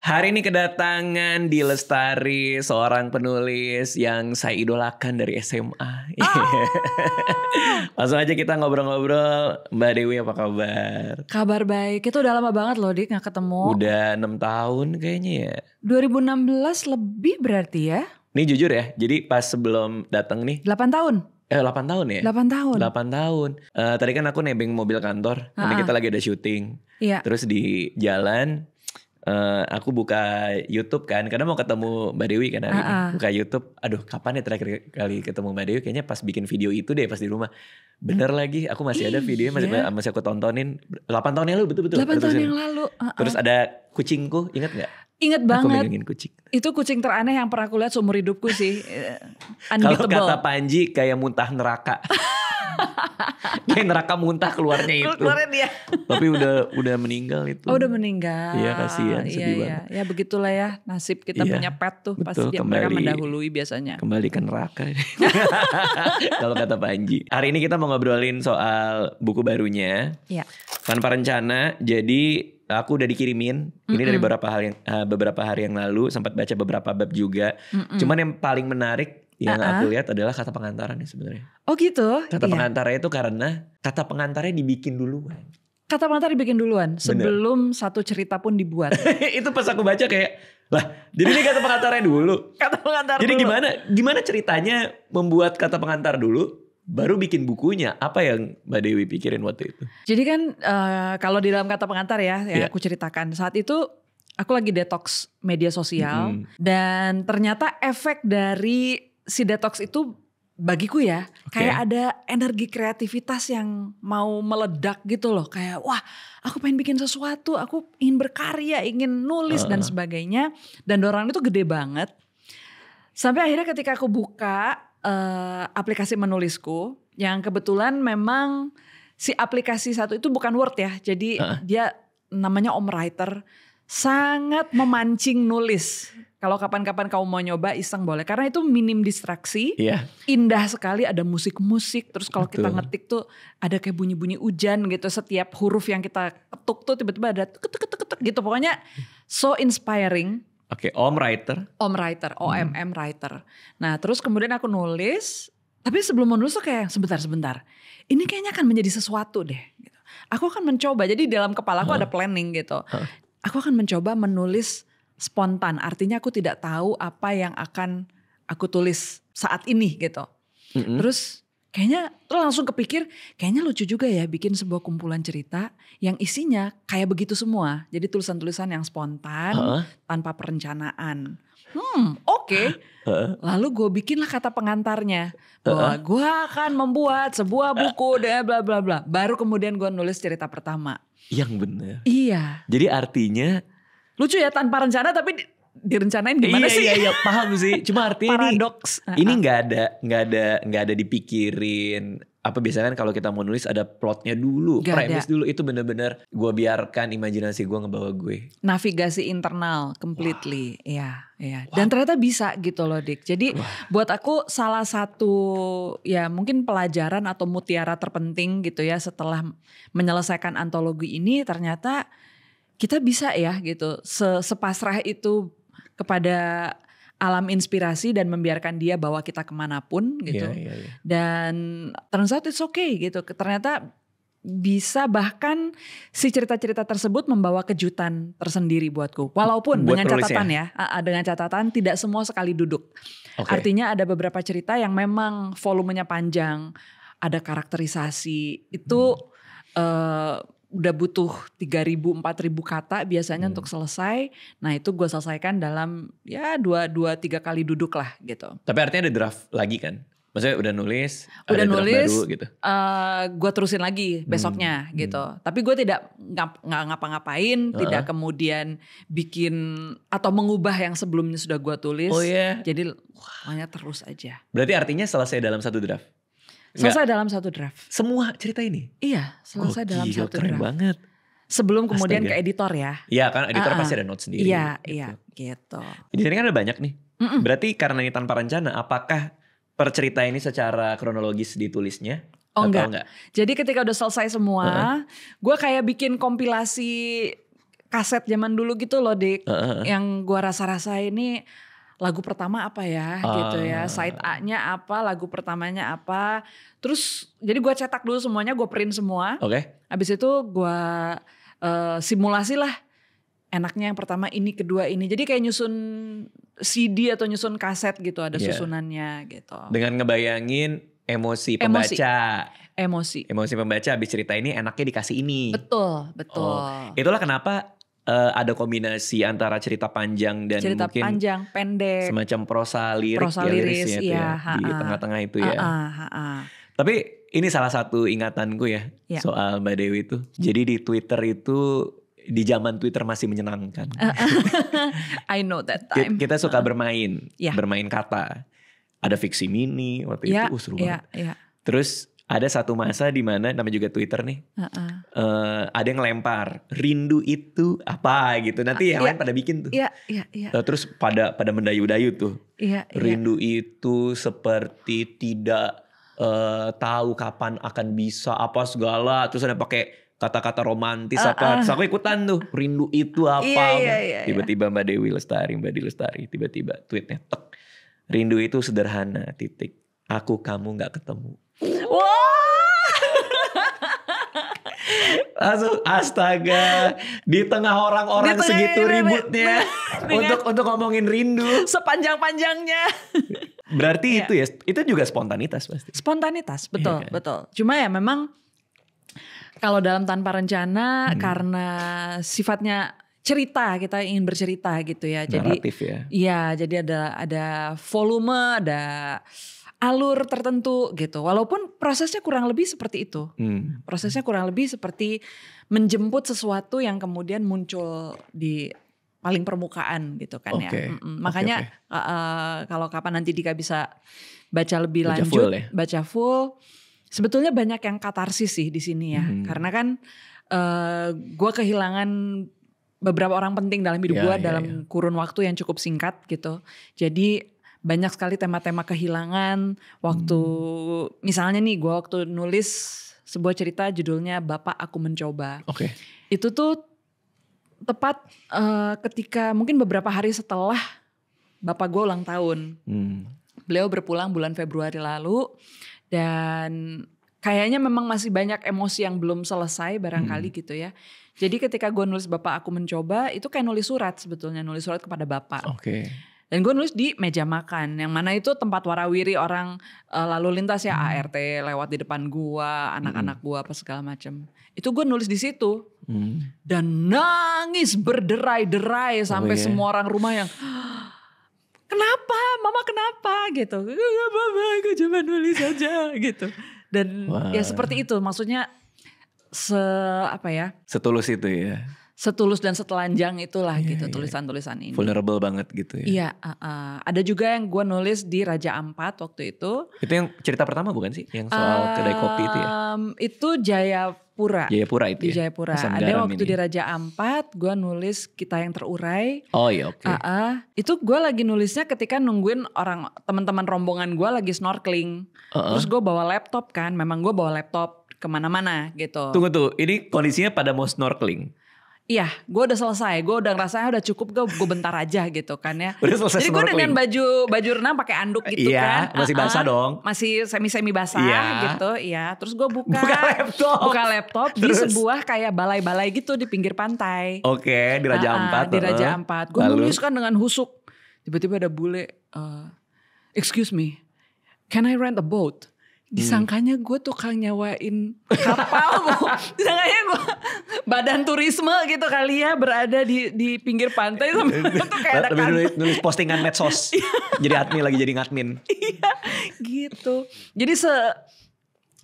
Hari ini kedatangan di Lestari, seorang penulis yang saya idolakan dari SMA. Langsung aja kita ngobrol-ngobrol. Mbak Dewi apa kabar? Kabar baik. Itu udah lama banget loh Dik gak ketemu. Udah 6 tahun kayaknya ya. 2016 lebih berarti ya. Nih jujur ya, jadi pas sebelum datang nih. 8 tahun. 8 tahun ya? 8 tahun. 8 tahun. Tadi kan aku nebeng mobil kantor. Nanti kita lagi ada syuting. Iya. Terus di jalan aku buka YouTube kan, karena mau ketemu Mbak Dewi kan hari ini. Buka YouTube, aduh kapan ya terakhir kali ketemu Mbak Dewi? Kayaknya pas bikin video itu deh, pas di rumah. Bener lagi, aku masih ada videonya, masih aku tontonin. 8 tahun yang lalu, betul-betul. 8 tahun yang lalu. Terus ada kucingku, ingat gak? Ingat banget. Aku megangin kucing. Itu kucing teraneh yang pernah aku lihat seumur hidupku sih. Kalau kata Panji kayak muntah neraka. Kayak neraka muntah keluarnya itu. Keluarnya dia. Tapi udah meninggal itu. Oh udah meninggal. Iya kasihan, sedih banget. Ya begitulah ya nasib kita punya pet tuh. Betul, pasti mereka mendahului biasanya. Kembali ke neraka. Kalau kata Panji. Hari ini kita mau ngobrolin soal buku barunya. Iya. Tanpa Rencana. Jadi aku udah dikirimin. Ini dari beberapa hari yang lalu. Sempat baca beberapa bab juga. Cuman yang paling menarik yang aku lihat adalah kata pengantarannya sebenarnya. Oh gitu? Kata pengantarnya itu karena kata pengantarnya dibikin duluan. Kata pengantar dibikin duluan sebelum satu cerita pun dibuat. Itu pas aku baca kayak, lah jadi ini kata pengantarnya dulu. Kata pengantar jadi dulu. gimana ceritanya membuat kata pengantar dulu, baru bikin bukunya. Apa yang Mbak Dewi pikirin waktu itu? Jadi kan kalau di dalam kata pengantar ya aku ceritakan saat itu aku lagi detox media sosial dan ternyata efek dari si detox itu bagiku ya kayak ada energi kreativitas yang mau meledak gitu loh. Kayak wah aku pengen bikin sesuatu, aku ingin berkarya, ingin nulis dan sebagainya. Dan dorongan itu gede banget. Sampai akhirnya ketika aku buka aplikasi menulisku yang kebetulan memang si aplikasi satu itu bukan Word ya. Jadi dia namanya Om Writer, sangat memancing nulis. Kalau kapan-kapan kamu mau nyoba iseng boleh. Karena itu minim distraksi. Indah sekali, ada musik-musik. Terus kalau kita ngetik tuh ada kayak bunyi-bunyi hujan gitu. Setiap huruf yang kita ketuk tuh tiba-tiba ada ketuk-ketuk gitu. Pokoknya so inspiring. Oke, Om Writer. Om Writer, OMM Writer. Nah terus kemudian aku nulis. Tapi sebelum menulis tuh kayak sebentar. Ini kayaknya akan menjadi sesuatu deh. Gitu. Aku akan mencoba. Jadi dalam kepala aku ada planning gitu. Aku akan mencoba menulis spontan, artinya aku tidak tahu apa yang akan aku tulis saat ini gitu. Terus kayaknya langsung kepikir, kayaknya lucu juga ya bikin sebuah kumpulan cerita yang isinya kayak begitu semua. Jadi tulisan-tulisan yang spontan, tanpa perencanaan. Oke. Lalu gue bikinlah kata pengantarnya. Bahwa gue akan membuat sebuah buku dan bla bla bla. Baru kemudian gue nulis cerita pertama. Yang benar. Iya. Jadi artinya lucu ya, tanpa rencana tapi direncanain gimana sih? Iya paham sih. Cuma artinya paradoks. Ini nggak ada dipikirin. Apa biasanya kan kalau kita mau nulis ada plotnya dulu, premis dulu. Itu benar-benar gue biarkan imajinasi gue ngebawa gue. Navigasi internal completely. Iya. Dan ternyata bisa gitu loh Dik. Jadi buat aku salah satu ya mungkin pelajaran atau mutiara terpenting gitu ya setelah menyelesaikan antologi ini, ternyata kita bisa ya gitu sepasrah itu kepada alam inspirasi dan membiarkan dia bawa kita kemanapun gitu. Dan turns out it's okay gitu. Ternyata bisa bahkan si cerita-cerita tersebut membawa kejutan tersendiri buatku. Walaupun dengan catatan ya. Dengan catatan tidak semua sekali duduk. Artinya ada beberapa cerita yang memang volumenya panjang. Ada karakterisasi. Itu udah butuh 3.000-4.000 kata biasanya untuk selesai. Nah itu gue selesaikan dalam ya 2-3 kali duduk lah gitu. Tapi artinya ada draft lagi kan? Maksudnya udah nulis draft baru gitu? Gue terusin lagi besoknya gitu. Tapi gue tidak ngapa-ngapain, tidak kemudian bikin atau mengubah yang sebelumnya sudah gue tulis. Jadi hanya terus aja. Berarti artinya selesai dalam satu draft? Selesai dalam satu draft. Semua cerita ini? Iya, selesai dalam satu draft. Keren banget. Sebelum kemudian ke editor ya. Iya kan editor pasti ada notes sendiri. Iya gitu. Di sini kan ada banyak nih. Berarti karena ini tanpa rencana, apakah per cerita ini secara kronologis ditulisnya? Oh enggak. Jadi ketika udah selesai semua, gue kayak bikin kompilasi kaset zaman dulu gitu loh, Dik. Yang gue rasa-rasa ini lagu pertama apa ya gitu ya. Side A-nya apa, lagu pertamanya apa. Terus jadi gue cetak dulu semuanya, gue print semua. Habis itu gue simulasi lah. Enaknya yang pertama ini, kedua ini. Jadi kayak nyusun CD atau nyusun kaset gitu, ada susunannya gitu. Dengan ngebayangin emosi pembaca. Emosi pembaca habis cerita ini enaknya dikasih ini. Betul. Itulah kenapa ada kombinasi antara cerita panjang dan cerita mungkin panjang, pendek, semacam prosa lirisnya itu ya, di tengah-tengah itu ya. Tapi ini salah satu ingatanku ya soal Mbak Dewi itu. Jadi di Twitter itu, di zaman Twitter masih menyenangkan. I know that time. Kita suka bermain kata. Ada fiksi mini waktu itu, seru banget. Terus ada satu masa di mana namanya juga Twitter nih, ada yang ngelempar rindu itu apa gitu, nanti yang lain pada bikin tuh. Terus pada mendayu-dayu tuh, rindu itu seperti tidak tahu kapan akan bisa apa segala, terus ada pakai kata-kata romantis apa, terus aku ikutan tuh, rindu itu apa. Tiba-tiba Mbak Dewi Lestari, tiba-tiba tweetnya tek, rindu itu sederhana, titik, aku kamu gak ketemu. Langsung astaga, di tengah orang-orang segitu ributnya untuk ngomongin rindu sepanjang-panjangnya. Berarti itu ya, itu juga spontanitas pasti. Spontanitas, betul. Cuma ya memang kalau dalam tanpa rencana, karena sifatnya cerita, kita ingin bercerita gitu ya. Naratif ya. Iya, jadi ada volume, ada alur tertentu gitu. Walaupun prosesnya kurang lebih seperti itu. Prosesnya kurang lebih seperti menjemput sesuatu yang kemudian muncul di paling permukaan gitu kan ya. Makanya kalau kapan nanti Dika bisa baca lebih lanjut, baca full. Sebetulnya banyak yang katarsis sih di sini ya. Karena kan gue kehilangan beberapa orang penting dalam hidup gue dalam kurun waktu yang cukup singkat gitu. Jadi banyak sekali tema-tema kehilangan waktu, misalnya nih gue waktu nulis sebuah cerita judulnya Bapak Aku Mencoba. Itu tuh tepat ketika mungkin beberapa hari setelah bapak gue ulang tahun. Beliau berpulang bulan Februari lalu dan kayaknya memang masih banyak emosi yang belum selesai barangkali gitu ya. Jadi ketika gue nulis Bapak Aku Mencoba itu kayak nulis surat sebetulnya, nulis surat kepada bapak. Dan gue nulis di meja makan, yang mana itu tempat warawiri orang lalu lintas ya, ART lewat di depan gue, anak-anak gue apa segala macam. Itu gue nulis di situ dan nangis berderai-derai sampai semua orang rumah yang kenapa, mama kenapa gitu, gak apa-apa, gue cuma nulis aja gitu. Dan ya seperti itu, maksudnya setulus itu ya. Setulus dan setelanjang itulah gitu tulisan-tulisan ini. Vulnerable banget gitu ya. Iya, ada juga yang gue nulis di Raja Ampat waktu itu. Itu yang cerita pertama bukan sih? Yang soal kedai kopi itu ya? Itu Jayapura. Jayapura itu di ya? Jayapura. Ada waktu di Raja Ampat gue nulis Kita Yang Terurai. Oh iya oke. Itu gue lagi nulisnya ketika nungguin orang teman-teman rombongan gue lagi snorkeling. Terus gue bawa laptop kan, memang gue bawa laptop kemana-mana gitu. Tunggu tuh, ini kondisinya pada mau snorkeling? Iya, gue udah selesai. Gue udah ngerasanya udah cukup, gue bentar aja gitu kan ya. Udah selesai jadi gue dengan baju renang pakai anduk gitu kan. Masih basah dong. Masih semi basah gitu. Iya, terus gue buka laptop di sebuah kayak balai-balai gitu di pinggir pantai. Oke, di Raja Ampat. Di Raja Ampat. Gue nulis kan dengan husuk. Tiba-tiba ada bule. Excuse me, can I rent a boat? Disangkanya gue tukang nyawain kapal. Disangkanya gue badan turisme gitu kali ya, berada di pinggir pantai sambil tuh kayak ada nulis postingan medsos. Jadi admin lagi jadi ngadmin. Iya gitu. Jadi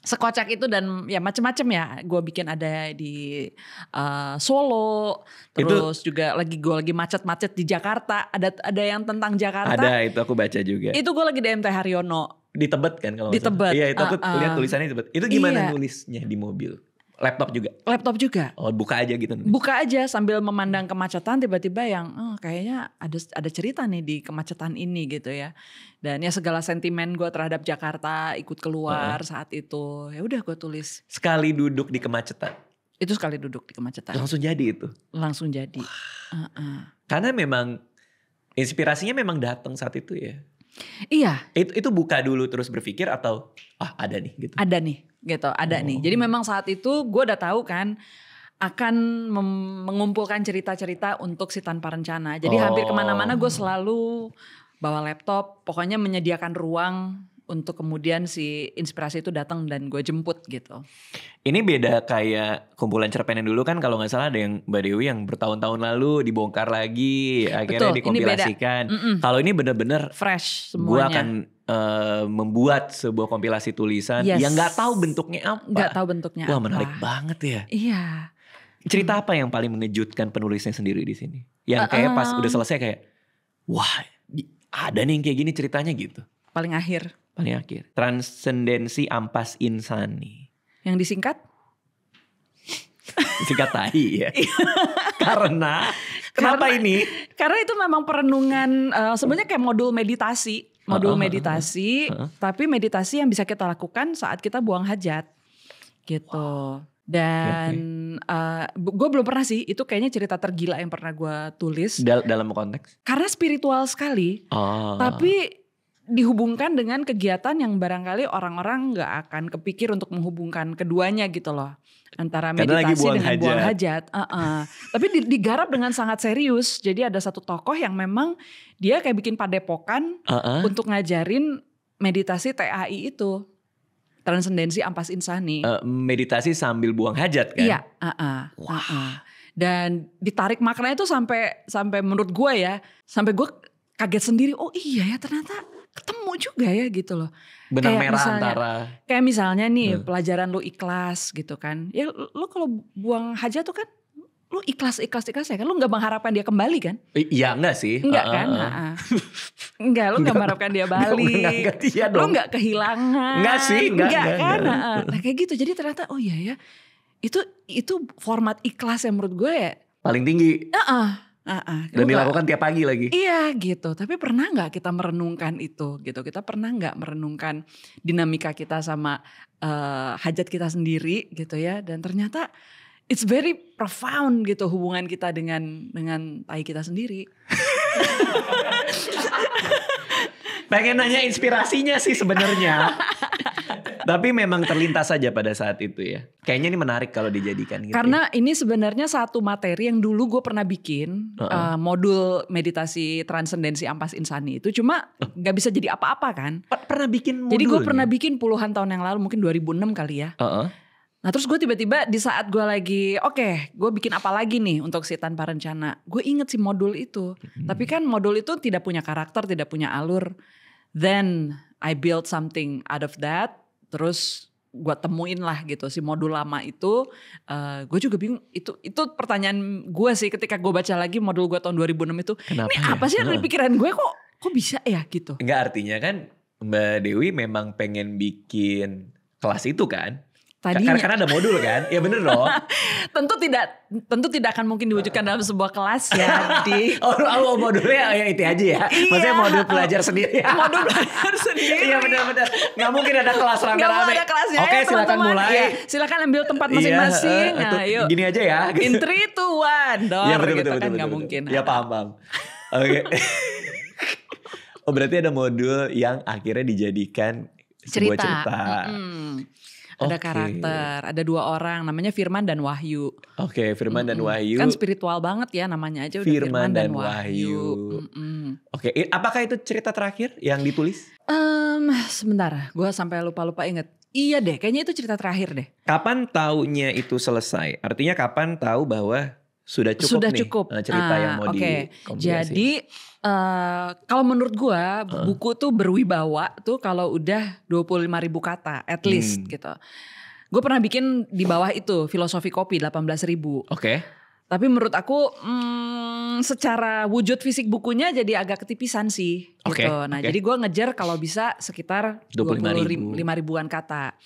sekocak itu dan ya macem-macem ya. Gue bikin ada di Solo. Terus itu, juga gue lagi macet-macet di Jakarta. Ada yang tentang Jakarta. Ada, itu aku baca juga. Itu gue lagi di MT Haryono. Di Tebet kan kalau di Tebet. Iya itu aku lihat tulisannya di Tebet. Itu gimana nulisnya di mobil? Laptop juga? Laptop juga. Oh buka aja gitu? Buka aja sambil memandang kemacetan, tiba-tiba yang kayaknya ada cerita nih di kemacetan ini gitu ya. Dan ya segala sentimen gue terhadap Jakarta ikut keluar saat itu. Ya udah gue tulis. Sekali duduk di kemacetan? Itu sekali duduk di kemacetan. Langsung jadi itu? Langsung jadi. Karena memang inspirasinya memang datang saat itu ya? Iya. Itu buka dulu terus berpikir atau ada nih gitu? Ada nih gitu, ada nih. Jadi memang saat itu gue udah tahu kan akan mengumpulkan cerita-cerita untuk si Tanpa Rencana. Jadi hampir kemana-mana gue selalu bawa laptop, pokoknya menyediakan ruang untuk kemudian si inspirasi itu datang dan gue jemput gitu. Ini beda kayak kumpulan cerpen yang dulu kan, kalau gak salah ada yang Mbak Dewi yang bertahun-tahun lalu dibongkar lagi, akhirnya dikompilasikan. Kalau ini bener-bener fresh semuanya. Gue akan membuat sebuah kompilasi tulisan yang gak tahu bentuknya apa. Gak tahu bentuknya apa. Wah, menarik banget ya. Iya. Cerita apa yang paling mengejutkan penulisnya sendiri di sini? Yang kayak pas udah selesai kayak, wah ada nih yang kayak gini ceritanya gitu. Paling akhir. Transendensi Ampas Insani. Yang disingkat? Disingkat TAI ya. Kenapa ini? Karena itu memang perenungan, sebenarnya kayak modul meditasi. Tapi meditasi yang bisa kita lakukan saat kita buang hajat. Gitu. Dan gue belum pernah sih, itu kayaknya cerita tergila yang pernah gue tulis. Dalam konteks? Karena spiritual sekali. Tapi dihubungkan dengan kegiatan yang barangkali orang-orang gak akan kepikir untuk menghubungkan keduanya gitu loh. Antara meditasi dengan buang hajat. Tapi digarap dengan sangat serius. Jadi ada satu tokoh yang memang dia kayak bikin padepokan untuk ngajarin meditasi TAI itu. Transendensi Ampas Insani. Meditasi sambil buang hajat kan? Iya. Dan ditarik maknanya itu sampai menurut gue ya. Sampai gue kaget sendiri. Oh iya ya ternyata ketemu juga ya gitu loh. Benang merah antara. Kayak misalnya nih pelajaran lu ikhlas gitu kan. Ya lu kalau buang hajat tuh kan lu ikhlas ya kan. Lu gak mengharapkan dia kembali kan. Iya enggak sih. Enggak kan. Enggak, lu gak mengharapkan dia balik. Lu gak kehilangan. Enggak sih. Enggak kan. Nah kayak gitu. Jadi ternyata oh iya ya. Itu format ikhlas yang menurut gue ya. Paling tinggi. Dan dilakukan tiap pagi lagi. Iya gitu. Tapi pernah gak kita merenungkan itu gitu. Kita pernah gak merenungkan dinamika kita sama hajat kita sendiri gitu ya. Dan ternyata it's very profound gitu hubungan kita dengan tai kita sendiri. Pengen nanya inspirasinya sih sebenarnya. Tapi memang terlintas saja pada saat itu ya. Kayaknya ini menarik kalau dijadikan gitu. Karena ini sebenarnya satu materi yang dulu gue pernah bikin. Modul meditasi transendensi Ampas Insani itu. Cuma gak bisa jadi apa-apa kan. Pernah bikin modul? Jadi gue pernah bikin puluhan tahun yang lalu. Mungkin 2006 kali ya. Nah terus gue tiba-tiba di saat gue lagi gue bikin apa lagi nih untuk si Tanpa Rencana. Gue inget si modul itu. Tapi kan modul itu tidak punya karakter, tidak punya alur. Then I built something out of that. Terus gue temuin lah gitu si modul lama itu. Gue juga bingung. Itu pertanyaan gue sih ketika gue baca lagi modul gue tahun 2006 itu. Kenapa ini apa sih yang ada di pikiran gue kok bisa ya gitu. Enggak, artinya kan Mbak Dewi memang pengen bikin kelas itu kan. Karena ada modul kan? Ya bener dong. Tentu tidak akan mungkin diwujudkan dalam sebuah kelas ya. Modulnya ya itu aja ya. Maksudnya modul pelajar sendiri. Modul belajar sendiri. Iya benar-benar. Gak mungkin ada kelas rame-rame. Gak mau ada kelasnya. Oke, silakan mulai. Ya, silakan ambil tempat masing-masing. Nah, yuk. Gini aja ya. In 3, 2, 1. Ya, betul, kan gak mungkin. Ya paham. Oke. Oh berarti ada modul yang akhirnya dijadikan sebuah cerita. Ada karakter, ada 2 orang namanya Firman dan Wahyu. Oke, Firman dan Wahyu. Kan spiritual banget ya namanya aja udah Firman dan Wahyu. Oke, apakah itu cerita terakhir yang ditulis? Sebentar, gue sampai lupa inget. Iya deh, kayaknya itu cerita terakhir deh. Kapan taunya itu selesai? Artinya kapan tahu bahwa sudah cukup nih cerita yang mau dikompilasi? Jadi kalau menurut gue buku tuh berwibawa tuh kalau udah 25.000 kata at least gitu. Gue pernah bikin di bawah itu filosofi kopi 18.000. Oke. Tapi menurut aku secara wujud fisik bukunya jadi agak ketipisan sih gitu. Nah jadi gue ngejar kalau bisa sekitar 25.000-an kata.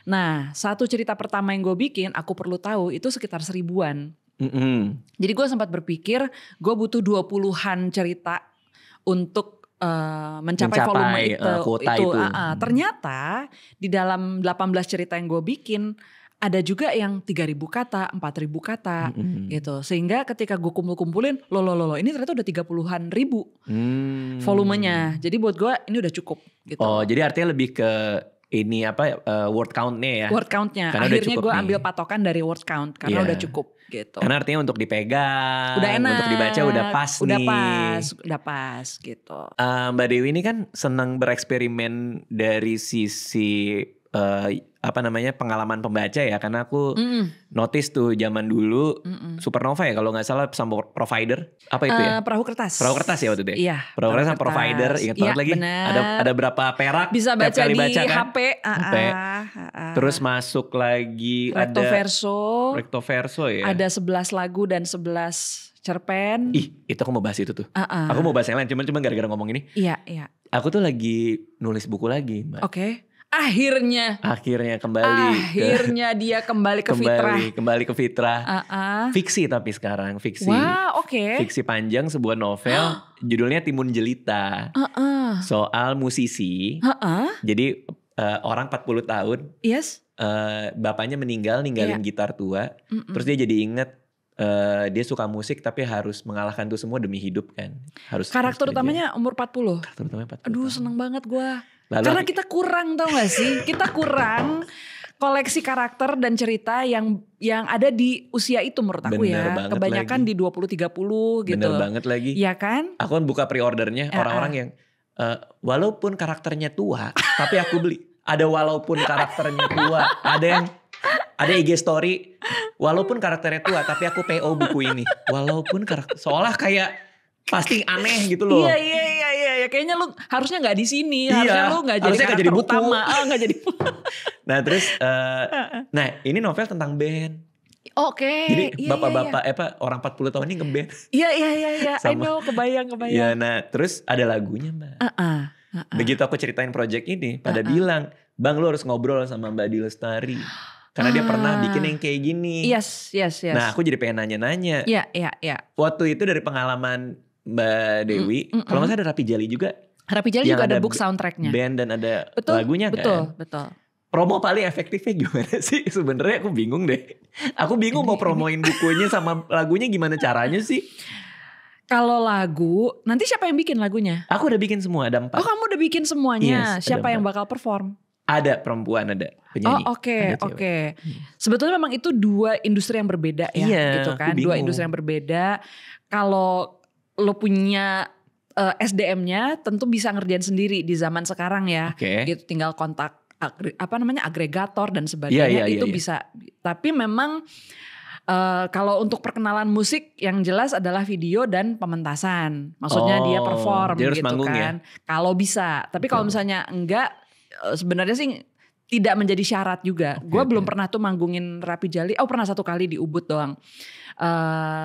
Nah satu cerita pertama yang gue bikin aku perlu tahu itu sekitar 1000-an. Jadi gue sempat berpikir gue butuh 20-an cerita untuk mencapai volume itu. Kuota itu. Ternyata di dalam 18 cerita yang gue bikin ada juga yang 3.000 kata, 4.000 kata gitu. Sehingga ketika gue kumpulin, loh ini ternyata udah 30-an ribu volumenya. Jadi buat gue ini udah cukup gitu. Oh, jadi artinya lebih ke ini word count-nya ya. Word count-nya. Karena akhirnya gue ambil patokan dari word count karena udah cukup gitu. Karena artinya untuk dipegang, udah enak, untuk dibaca udah pas nih. Udah pas gitu. Mbak Dewi ini kan senang bereksperimen dari sisi pengalaman pembaca ya, karena aku notice tuh zaman dulu Supernova ya kalau nggak salah sama provider apa itu ya? Perahu kertas ya waktu itu ya? Iya, perahu kertas sama provider, ingat banget lagi. Ada berapa perak bisa baca di kan? HP. Terus masuk lagi Recto verso ya. Ada 11 lagu dan 11 cerpen. Itu aku mau bahas itu tuh. Aku mau bahas yang lain, cuman gara-gara ngomong ini. Iya. Aku tuh lagi nulis buku lagi, Mbak. Oke. Akhirnya dia kembali ke fitrah. Kembali ke fitrah. Fiksi tapi sekarang fiksi. Wah, oke. Fiksi panjang, sebuah novel judulnya Timun Jelita. Soal musisi. Jadi orang 40 tahun. Yes. Bapaknya ninggalin gitar tua. Terus dia jadi inget dia suka musik tapi harus mengalahkan itu semua demi hidup kan. Karakter utamanya umur 40. Karakter utamanya 40. Aduh, seneng banget gue. Karena kita kurang, tau gak sih? Kita kurang koleksi karakter dan cerita yang ada di usia itu menurut aku. Bener ya. Kebanyakan lagi. Di 20-30 gitu. Bener banget lagi. Iya kan? Aku kan buka pre-ordernya orang-orang yang walaupun karakternya tua tapi aku beli. Ada walaupun karakternya tua. Ada IG story walaupun karakternya tua tapi aku PO buku ini. Walaupun karakter seolah kayak pasti aneh gitu loh. Iya. Kayaknya lu harusnya nggak di sini. Harusnya lu nggak jadi karakter buku utama. Nggak jadi. Nah terus, ini novel tentang band. Oke. Jadi bapak-bapak orang 40 tahun ini ngeband. Iya. I know, kebayang. Iya, nah terus ada lagunya, Mbak. Begitu aku ceritain project ini, pada bilang, Bang lu harus ngobrol sama Mbak Adi Lestari. Karena dia pernah bikin yang kayak gini. Yes. Nah aku jadi pengen nanya-nanya. Iya. Waktu itu dari pengalaman Mbak Dewi, kalau nggak salah ada Rapi Jali juga. Rapi Jali juga ada book soundtracknya. Band dan ada lagunya kan. Betul. Promo paling efektifnya gimana sih? Sebenarnya aku bingung deh. Aku bingung mau promoin bukunya sama lagunya gimana caranya sih? Kalau lagu, nanti siapa yang bikin lagunya? Aku udah bikin semua, ada 4. Oh, kamu udah bikin semuanya. Yes, siapa yang bakal perform? Ada perempuan, ada penyanyi. Oh, oke. Sebetulnya memang itu 2 industri yang berbeda ya, gitu kan. 2 industri yang berbeda. Kalau lo punya SDM-nya tentu bisa ngerjain sendiri di zaman sekarang ya. Gitu, tinggal kontak agregator dan sebagainya itu bisa. Tapi memang kalau untuk perkenalan musik yang jelas adalah video dan pementasan. Maksudnya dia perform gitu kan. Kalau bisa. Tapi kalau misalnya enggak, sebenarnya sih tidak menjadi syarat juga. Gue belum pernah tuh manggungin Rapi Jali. Pernah 1 kali di Ubud doang.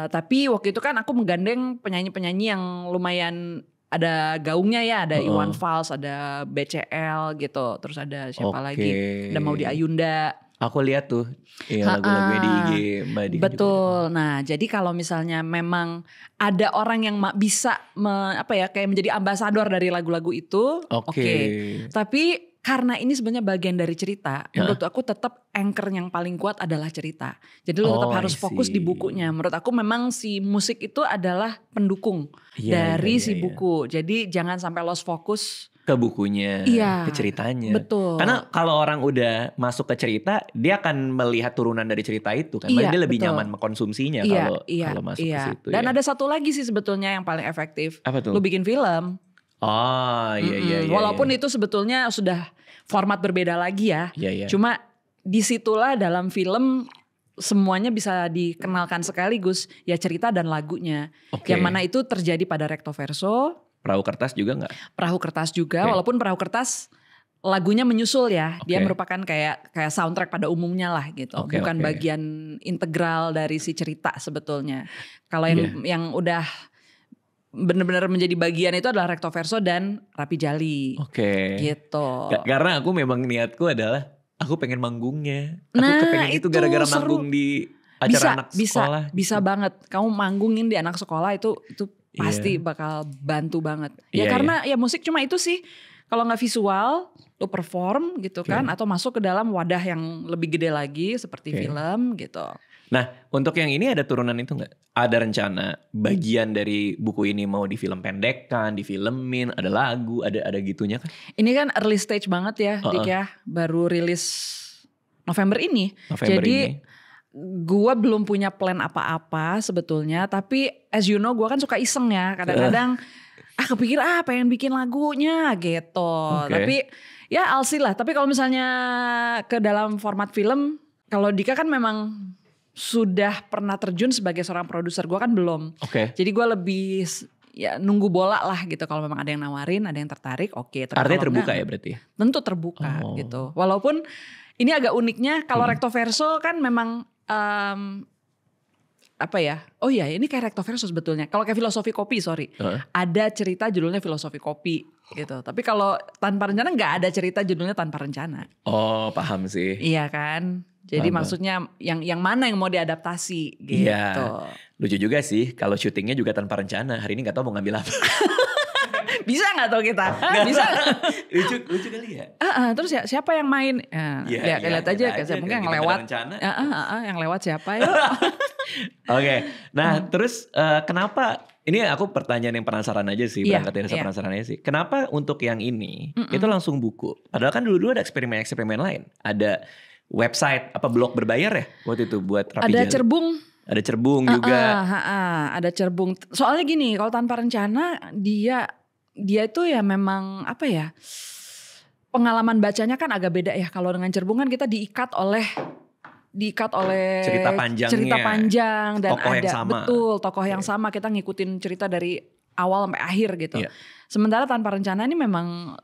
Tapi waktu itu kan aku menggandeng penyanyi-penyanyi yang lumayan ada gaungnya ya. Ada Iwan Fals, ada BCL gitu. Terus ada siapa lagi? Ada Maudy Ayunda. Aku lihat tuh lagu-lagunya di IG Mbak Di. Betul. Nah, jadi kalau misalnya memang ada orang yang bisa kayak menjadi ambasador dari lagu-lagu itu, oke. Tapi karena ini sebenarnya bagian dari cerita, menurut aku tetap anchor yang paling kuat adalah cerita. Jadi lo tetap harus fokus di bukunya. Menurut aku memang si musik itu adalah pendukung dari si buku. Jadi jangan sampai lost fokus ke bukunya, ke ceritanya. Betul. Karena kalau orang udah masuk ke cerita, dia akan melihat turunan dari cerita itu kan. Dia lebih nyaman mengkonsumsinya kalau masuk ke situ. Dan ada satu lagi sih sebetulnya yang paling efektif. Apa tuh? Lu bikin film. Oh iya. Walaupun itu sebetulnya sudah format berbeda lagi ya. Iya. Cuma disitulah dalam film semuanya bisa dikenalkan sekaligus. Ya cerita dan lagunya. Yang mana itu terjadi pada Recto Verso. Perahu Kertas juga gak? Perahu Kertas juga, walaupun Perahu Kertas lagunya menyusul ya. Dia merupakan kayak soundtrack pada umumnya lah gitu. Bukan bagian integral dari si cerita sebetulnya. Kalau yang udah benar-benar menjadi bagian itu adalah Recto Verso dan Rapi Jali. Gitu. Karena aku memang niatku adalah aku pengen manggungnya. Aku kepengen itu gara-gara manggung di acara anak sekolah. Bisa banget. Kamu manggungin di anak sekolah itu pasti bakal bantu banget. Karena musik cuma itu sih. Kalau gak visual, lu perform gitu kan, atau masuk ke dalam wadah yang lebih gede lagi seperti film gitu. Nah, untuk yang ini ada turunan itu nggak? Ada rencana bagian dari buku ini mau di film pendekkan, difilmin, ada lagu, ada gitunya kan? Ini kan early stage banget ya, Dik ya. Baru rilis November ini. Jadi gue belum punya plan apa-apa sebetulnya. Tapi as you know gue kan suka iseng ya. Kadang-kadang kepikir pengen bikin lagunya gitu. Tapi ya I'll see lah. Tapi kalau misalnya ke dalam format film, kalau Dika kan memang sudah pernah terjun sebagai seorang produser, gue kan belum. Jadi gue lebih ya nunggu bola lah gitu. Kalau memang ada yang nawarin, ada yang tertarik, oke. Artinya terbuka ya berarti? Tentu terbuka gitu. Walaupun ini agak uniknya kalau Recto Verso kan memang apa ya? Oh iya, ini kayak Recto Verso sebetulnya. Kalau kayak Filosofi Kopi, ada cerita judulnya Filosofi Kopi gitu. Tapi kalau Tanpa Rencana nggak ada cerita judulnya Tanpa Rencana. Oh, paham sih. Iya kan? Jadi maksudnya yang mana yang mau diadaptasi gitu. Iya. Lucu juga sih kalau syutingnya juga tanpa rencana. Hari ini gak tahu mau ngambil apa. Bisa gak tahu kita? Bisa lucu kali ya. Terus ya siapa yang main? Lihat aja. Mungkin yang lewat. Yang lewat siapa ya? Oke. Nah terus kenapa? Ini aku pertanyaan yang penasaran aja sih. Berangkat dari penasaran aja sih. Kenapa untuk yang ini itu langsung buku? Padahal kan dulu ada eksperimen lain. Ada website blog berbayar ya waktu itu buat Rapi Jali. Ada cerbung juga. Ada cerbung. Soalnya gini, kalau Tanpa Rencana dia itu ya memang apa ya, pengalaman bacanya kan agak beda ya. Kalau dengan cerbung kan kita diikat oleh cerita panjang dan tokoh yang sama. Betul, tokoh yang sama, kita ngikutin cerita dari awal sampai akhir gitu. Sementara Tanpa Rencana ini memang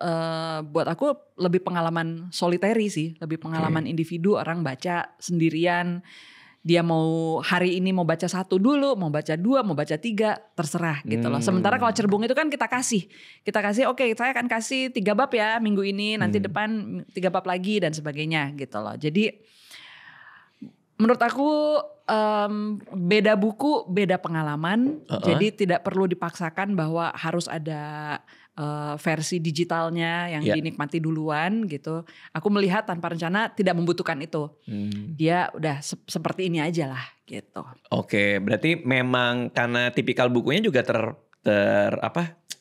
buat aku lebih pengalaman solitary sih, lebih pengalaman individu, orang baca sendirian. Dia mau hari ini mau baca 1 dulu, mau baca 2, mau baca 3, terserah gitu loh. Sementara kalau cerbung itu kan kita kasih oke, saya akan kasih 3 bab ya minggu ini, nanti depan 3 bab lagi dan sebagainya gitu loh. Jadi menurut aku beda buku, beda pengalaman. Jadi tidak perlu dipaksakan bahwa harus ada versi digitalnya yang dinikmati duluan gitu. Aku melihat Tanpa Rencana tidak membutuhkan itu. Dia udah seperti ini aja lah gitu. Oke, berarti memang karena tipikal bukunya juga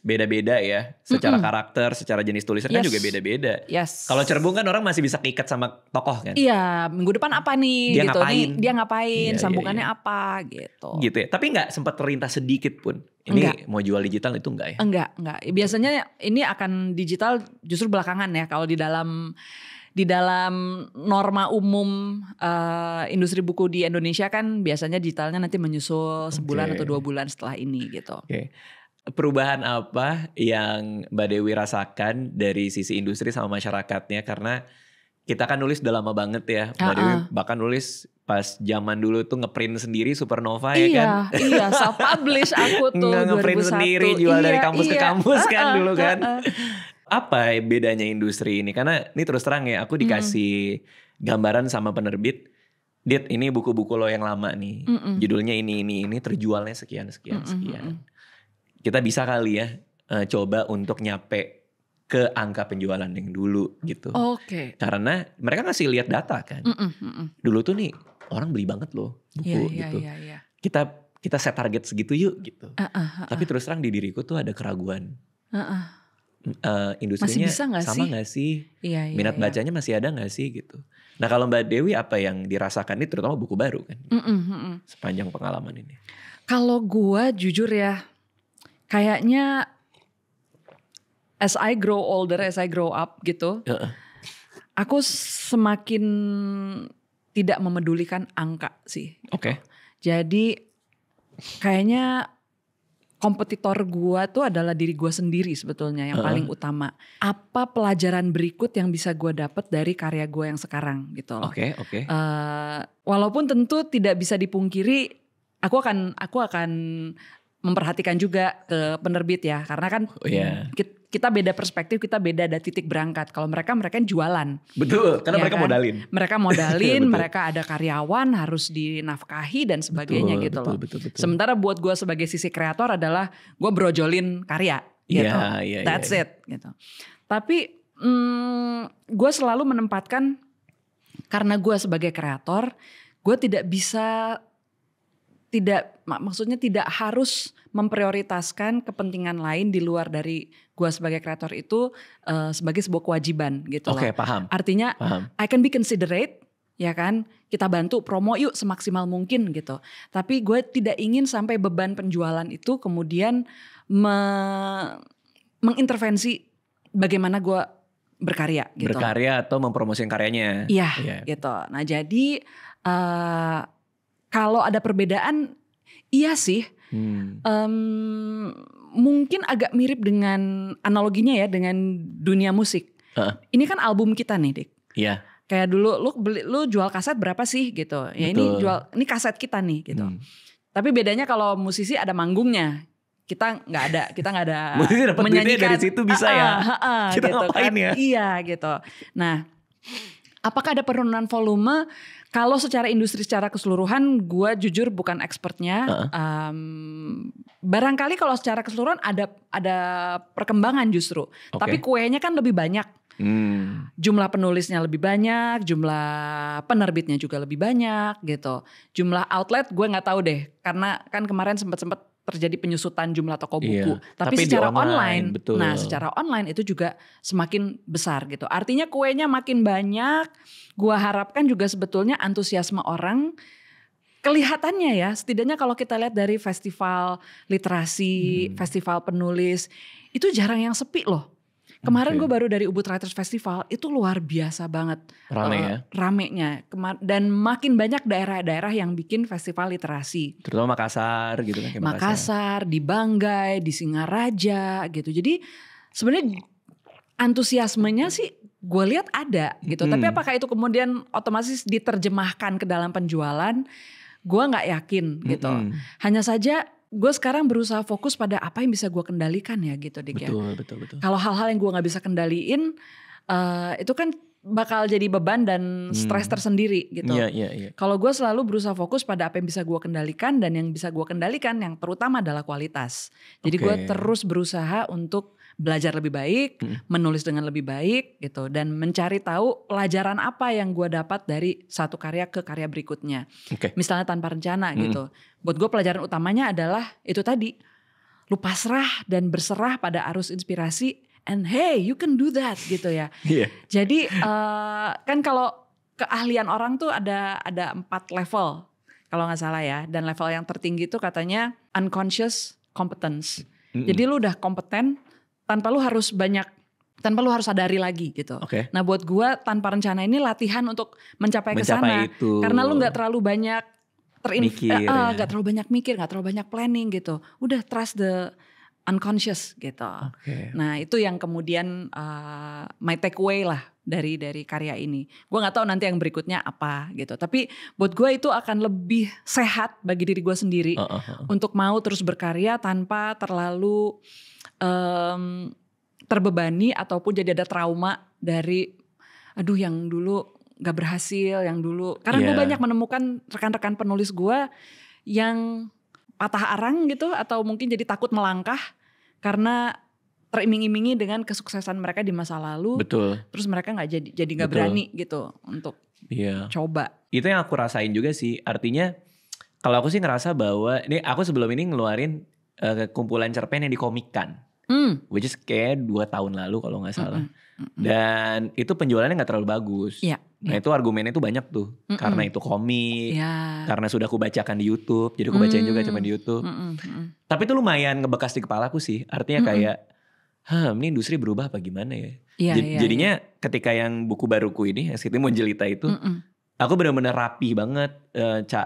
beda-beda ya, secara karakter, secara jenis tulisan kan juga beda-beda. Kalau cerbung kan orang masih bisa keikat sama tokoh kan. Iya, minggu depan apa nih? Dia gitu. ngapain? Dia ngapain? Sambungannya apa? Gitu. Gitu ya. Tapi nggak sempat terlintas sedikit pun. Ini mau jual digital itu enggak ya? Enggak. Biasanya ini akan digital justru belakangan ya. Kalau di dalam norma umum industri buku di Indonesia kan biasanya digitalnya nanti menyusul sebulan atau 2 bulan setelah ini gitu. Perubahan apa yang Mbak Dewi rasakan dari sisi industri sama masyarakatnya? Karena kita kan nulis udah lama banget ya. Mbak Dewi bahkan nulis pas zaman dulu tuh ngeprint sendiri Supernova ya kan? Iya, self-publish aku tuh 2001. Ngeprint sendiri, jual dari kampus ke kampus kan dulu kan. Apa bedanya industri ini? Karena ini terus terang ya, aku dikasih gambaran sama penerbit. Dit, ini buku-buku lo yang lama nih. Judulnya ini terjualnya sekian. Kita bisa kali ya coba untuk nyampe ke angka penjualan yang dulu gitu. Karena mereka ngasih lihat data kan. Dulu tuh nih orang beli banget loh buku gitu. Kita set target segitu yuk gitu. Tapi terus terang di diriku tuh ada keraguan. Industrinya sama gak sih? Minat bacanya masih ada gak sih gitu. Nah kalau Mbak Dewi apa yang dirasakan ini terutama buku baru kan. Sepanjang pengalaman ini. Kalau gua jujur ya, kayaknya as I grow older, as I grow up gitu, aku semakin tidak memedulikan angka sih. Jadi kayaknya kompetitor gua tuh adalah diri gua sendiri sebetulnya yang paling utama. Apa pelajaran berikut yang bisa gua dapat dari karya gua yang sekarang gitu loh. Walaupun tentu tidak bisa dipungkiri, aku akan memperhatikan juga ke penerbit ya, karena kan kita beda perspektif, kita beda ada titik berangkat. Kalau mereka kan jualan. Betul, karena mereka modalin. Mereka modalin, mereka ada karyawan, harus dinafkahi dan sebagainya gitu loh. Betul. Sementara buat gue sebagai sisi kreator adalah gue brojolin karya gitu. That's it gitu. Tapi gue selalu menempatkan, karena gue sebagai kreator, gue maksudnya tidak harus memprioritaskan kepentingan lain di luar dari gue sebagai kreator itu sebagai sebuah kewajiban gitu loh. Oke, paham. Artinya I can be considerate, ya kan, kita bantu promo yuk semaksimal mungkin gitu. Tapi gue tidak ingin sampai beban penjualan itu kemudian mengintervensi bagaimana gue berkarya gitu. Berkarya atau mempromosikan karyanya. Iya gitu. Nah jadi kalau ada perbedaan, iya sih. Mungkin agak mirip dengan analoginya ya dengan dunia musik. Ini kan album kita nih, Dik. Iya. Kayak dulu lu jual kaset berapa sih gitu. Ya betul. Ini kaset kita nih gitu. Tapi bedanya kalau musisi ada manggungnya. Kita nggak ada musisi dapat duitnya dari situ bisa kita gitu, ngapain kan? Ya? Iya gitu. Nah, apakah ada penurunan volume? Kalau secara industri secara keseluruhan, gue jujur bukan expertnya. Barangkali kalau secara keseluruhan ada perkembangan justru. Tapi kuenya kan lebih banyak. Jumlah penulisnya lebih banyak, jumlah penerbitnya juga lebih banyak gitu. Jumlah outlet gue nggak tahu deh, karena kan kemarin sempat terjadi penyusutan jumlah toko buku. Tapi secara online, betul. Nah secara online itu juga semakin besar gitu. Artinya kuenya makin banyak. Gua harapkan juga sebetulnya antusiasme orang kelihatannya ya. Setidaknya kalau kita lihat dari festival literasi, festival penulis, itu jarang yang sepi loh. Kemarin gue baru dari Ubud Writers Festival, itu luar biasa banget. Rame ya? Ramenya. Dan makin banyak daerah-daerah yang bikin festival literasi. Terutama Makassar gitu kan. Kayak Makassar, di Banggai, di Singaraja gitu. Jadi sebenarnya antusiasmenya sih gue lihat ada gitu. Tapi apakah itu kemudian otomatis diterjemahkan ke dalam penjualan? Gue gak yakin gitu. Hanya saja gue sekarang berusaha fokus pada apa yang bisa gue kendalikan ya gitu Dik. Betul. Kalau hal-hal yang gue gak bisa kendaliin itu kan bakal jadi beban dan stres tersendiri gitu. Iya. Kalau gue selalu berusaha fokus pada apa yang bisa gue kendalikan, dan yang bisa gue kendalikan yang terutama adalah kualitas. Jadi gue terus berusaha untuk belajar lebih baik, menulis dengan lebih baik gitu, dan mencari tahu pelajaran apa yang gue dapat dari satu karya ke karya berikutnya. Misalnya Tanpa Rencana gitu. Buat gue pelajaran utamanya adalah itu tadi, lu pasrah dan berserah pada arus inspirasi, and hey you can do that gitu ya. Jadi kan kalau keahlian orang tuh ada 4 level kalau gak salah ya. Dan level yang tertinggi itu katanya unconscious competence. Jadi lu udah kompeten tanpa lu harus sadari lagi gitu. Nah buat gue Tanpa Rencana ini latihan untuk mencapai ke sana. Karena lu gak terlalu banyak gak terlalu banyak mikir, gak terlalu banyak planning gitu. Udah trust the unconscious gitu. Nah itu yang kemudian my takeaway lah dari karya ini. Gue gak tahu nanti yang berikutnya apa gitu. Tapi buat gue itu akan lebih sehat bagi diri gue sendiri. Untuk mau terus berkarya tanpa terlalu terbebani ataupun jadi ada trauma dari aduh yang dulu gak berhasil, yang dulu. Karena gue banyak menemukan rekan-rekan penulis gue yang patah arang gitu, atau mungkin jadi takut melangkah karena teriming-imingi dengan kesuksesan mereka di masa lalu. Terus mereka nggak jadi nggak berani gitu untuk coba. Itu yang aku rasain juga sih. Artinya kalau aku sih ngerasa bahwa ini aku sebelum ini ngeluarin kumpulan cerpen yang dikomikkan. Which is kayak 2 tahun lalu kalau gak salah. Dan itu penjualannya gak terlalu bagus. Nah itu argumennya tuh banyak tuh. Karena itu komik. Karena sudah aku bacakan di YouTube. Jadi aku bacain juga cuma di YouTube. Tapi itu lumayan ngebekas di kepalaku sih. Artinya kayak ini industri berubah apa gimana ya. Jadinya ketika yang buku baruku ini, Siti Monjelita itu, aku benar-benar rapi banget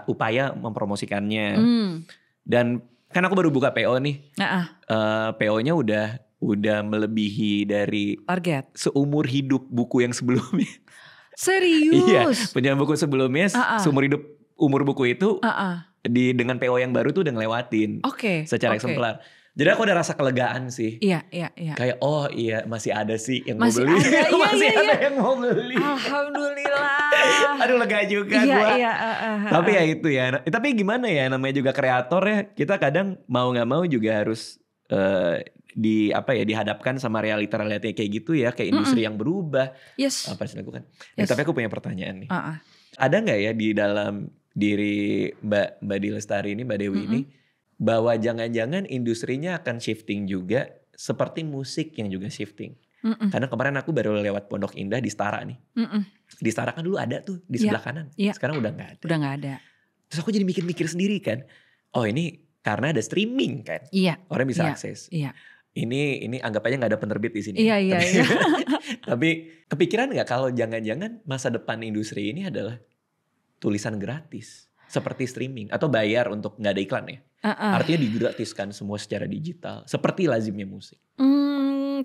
upaya mempromosikannya. Dan kan aku baru buka PO nih. PO-nya udah melebihi dari target seumur hidup buku yang sebelumnya. Serius? Iya, penjualan buku sebelumnya seumur hidup umur buku itu dengan PO yang baru tuh udah ngelewatin. Secara eksemplar. Jadi aku udah rasa kelegaan sih. Iya. Kayak masih ada sih yang mau beli. Masih ada yang mau beli. Alhamdulillah. Aduh lega juga gue. Tapi ya itu ya. Tapi gimana ya, namanya juga kreator ya. Kita kadang mau gak mau juga harus dihadapkan sama realita-realita kayak gitu ya, kayak industri yang berubah. Yes. Apa yang dilakukan? Tapi aku punya pertanyaan nih. Uh-uh. Ada nggak ya di dalam diri Mbak Dwi Lestari ini, Mbak Dewi ini, bahwa jangan-jangan industrinya akan shifting juga seperti musik yang juga shifting? Karena kemarin aku baru lewat Pondok Indah di Setara nih. Di Setara kan dulu ada tuh di sebelah kanan. Sekarang udah nggak ada. Udah nggak ada. Terus aku jadi mikir-mikir sendiri kan. Oh ini karena ada streaming kan. Orang bisa akses. Ini anggap aja nggak ada penerbit di sini. Iya. Tapi kepikiran nggak kalau jangan-jangan masa depan industri ini adalah tulisan gratis seperti streaming atau bayar untuk nggak ada iklan ya? Artinya digratiskan semua secara digital seperti lazimnya musik.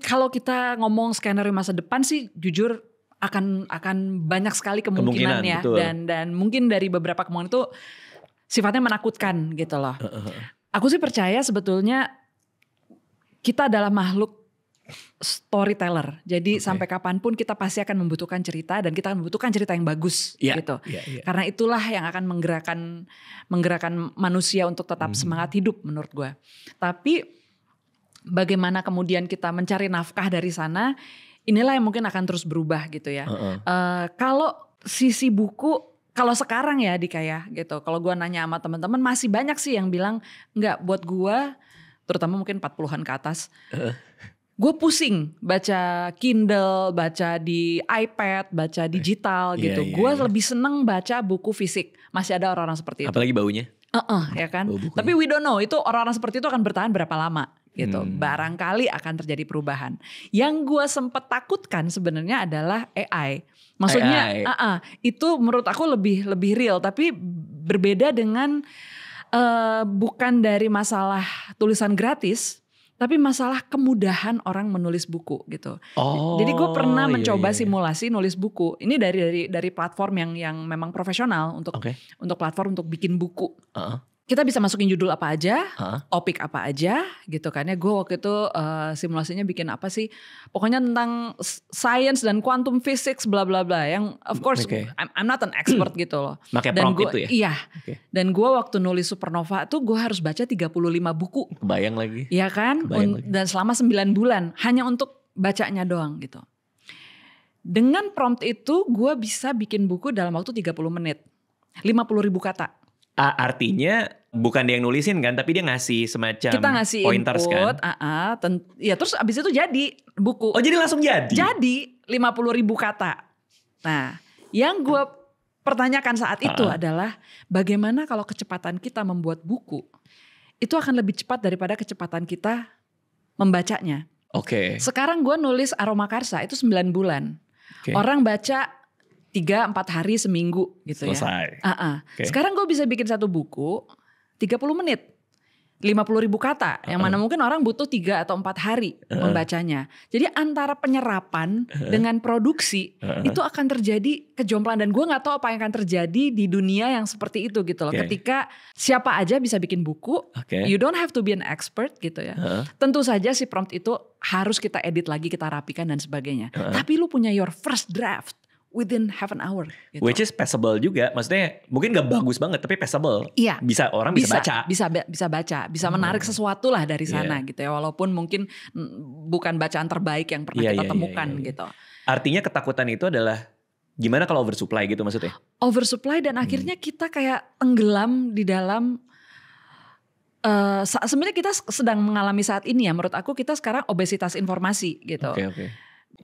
Kalau kita ngomong skenario masa depan sih jujur akan banyak sekali kemungkinan ya. Dan mungkin dari beberapa kemungkinan itu sifatnya menakutkan gitu loh. Aku sih percaya sebetulnya kita adalah makhluk storyteller. Jadi sampai kapanpun kita pasti akan membutuhkan cerita dan kita akan membutuhkan cerita yang bagus gitu. Karena itulah yang akan menggerakkan manusia untuk tetap semangat hidup menurut gue. Tapi bagaimana kemudian kita mencari nafkah dari sana, inilah yang mungkin akan terus berubah gitu ya. Kalau sisi buku, kalau sekarang ya Dika gitu. Kalau gue nanya sama teman-teman masih banyak sih yang bilang enggak, buat gue terutama mungkin 40-an ke atas. Gue pusing baca Kindle, baca di iPad, baca digital gitu. Gue lebih seneng baca buku fisik. Masih ada orang-orang seperti itu. Apalagi baunya. Ya kan. Tapi we don't know itu orang-orang seperti itu akan bertahan berapa lama gitu. Barangkali akan terjadi perubahan. Yang gue sempet takutkan sebenarnya adalah AI. Maksudnya itu menurut aku lebih real. Tapi berbeda dengan bukan dari masalah tulisan gratis. Tapi masalah kemudahan orang menulis buku gitu. Jadi gue pernah mencoba simulasi nulis buku. Ini dari platform yang memang profesional untuk platform untuk bikin buku. Kita bisa masukin judul apa aja, topik apa aja gitu kan ya. Gue waktu itu simulasinya bikin apa sih? Pokoknya tentang science dan quantum physics bla bla bla. Yang of course I'm not an expert gitu loh. Pakai prompt itu ya? Iya. Dan gue waktu nulis Supernova tuh gue harus baca 35 buku. Kebayang lagi. Iya kan? Dan selama 9 bulan hanya untuk bacanya doang gitu. Dengan prompt itu gue bisa bikin buku dalam waktu 30 menit. 50.000 kata. Artinya bukan dia yang nulisin kan, tapi dia ngasih semacam kita ngasih pointers input, kan. Ya terus abis itu jadi buku. Oh jadi langsung jadi? Jadi 50.000 kata. Nah yang gue pertanyakan saat itu adalah bagaimana kalau kecepatan kita membuat buku itu akan lebih cepat daripada kecepatan kita membacanya. Sekarang gue nulis Aroma Karsa itu 9 bulan. Orang baca 3-4 hari seminggu gitu. Selesai. Ya. Sekarang gue bisa bikin satu buku 30 menit. 50.000 kata. Yang mana mungkin orang butuh 3 atau 4 hari membacanya. Jadi antara penyerapan dengan produksi itu akan terjadi kejomplangan. Dan gue gak tahu apa yang akan terjadi di dunia yang seperti itu gitu loh. Ketika siapa aja bisa bikin buku. You don't have to be an expert gitu ya. Tentu saja si prompt itu harus kita edit lagi, kita rapikan dan sebagainya. Tapi lu punya your first draft within half an hour gitu. Which is passable juga. Maksudnya mungkin gak bagus banget tapi passable. Iya. Orang bisa baca. Bisa baca. Bisa menarik sesuatu lah dari sana gitu ya. Walaupun mungkin bukan bacaan terbaik yang pernah kita temukan gitu. Artinya ketakutan itu adalah gimana kalau oversupply gitu maksudnya? Oversupply dan akhirnya kita kayak tenggelam di dalam sebenarnya kita sedang mengalami saat ini ya. Menurut aku kita sekarang obesitas informasi gitu.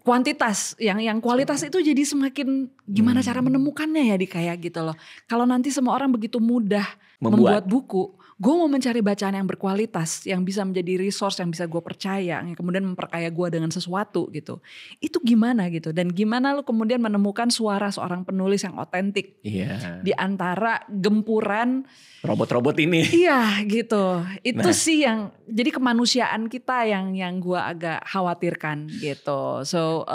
Kuantitas yang kualitas itu jadi semakin gimana cara menemukannya ya kayak gitu loh. Kalau nanti semua orang begitu mudah membuat buku, gue mau mencari bacaan yang berkualitas, yang bisa menjadi resource, yang bisa gue percaya, yang kemudian memperkaya gue dengan sesuatu gitu. Itu gimana gitu, dan gimana lu kemudian menemukan suara seorang penulis yang otentik di antara gempuran robot-robot ini. Iya gitu, itu sih yang jadi kemanusiaan kita yang gue agak khawatirkan gitu. So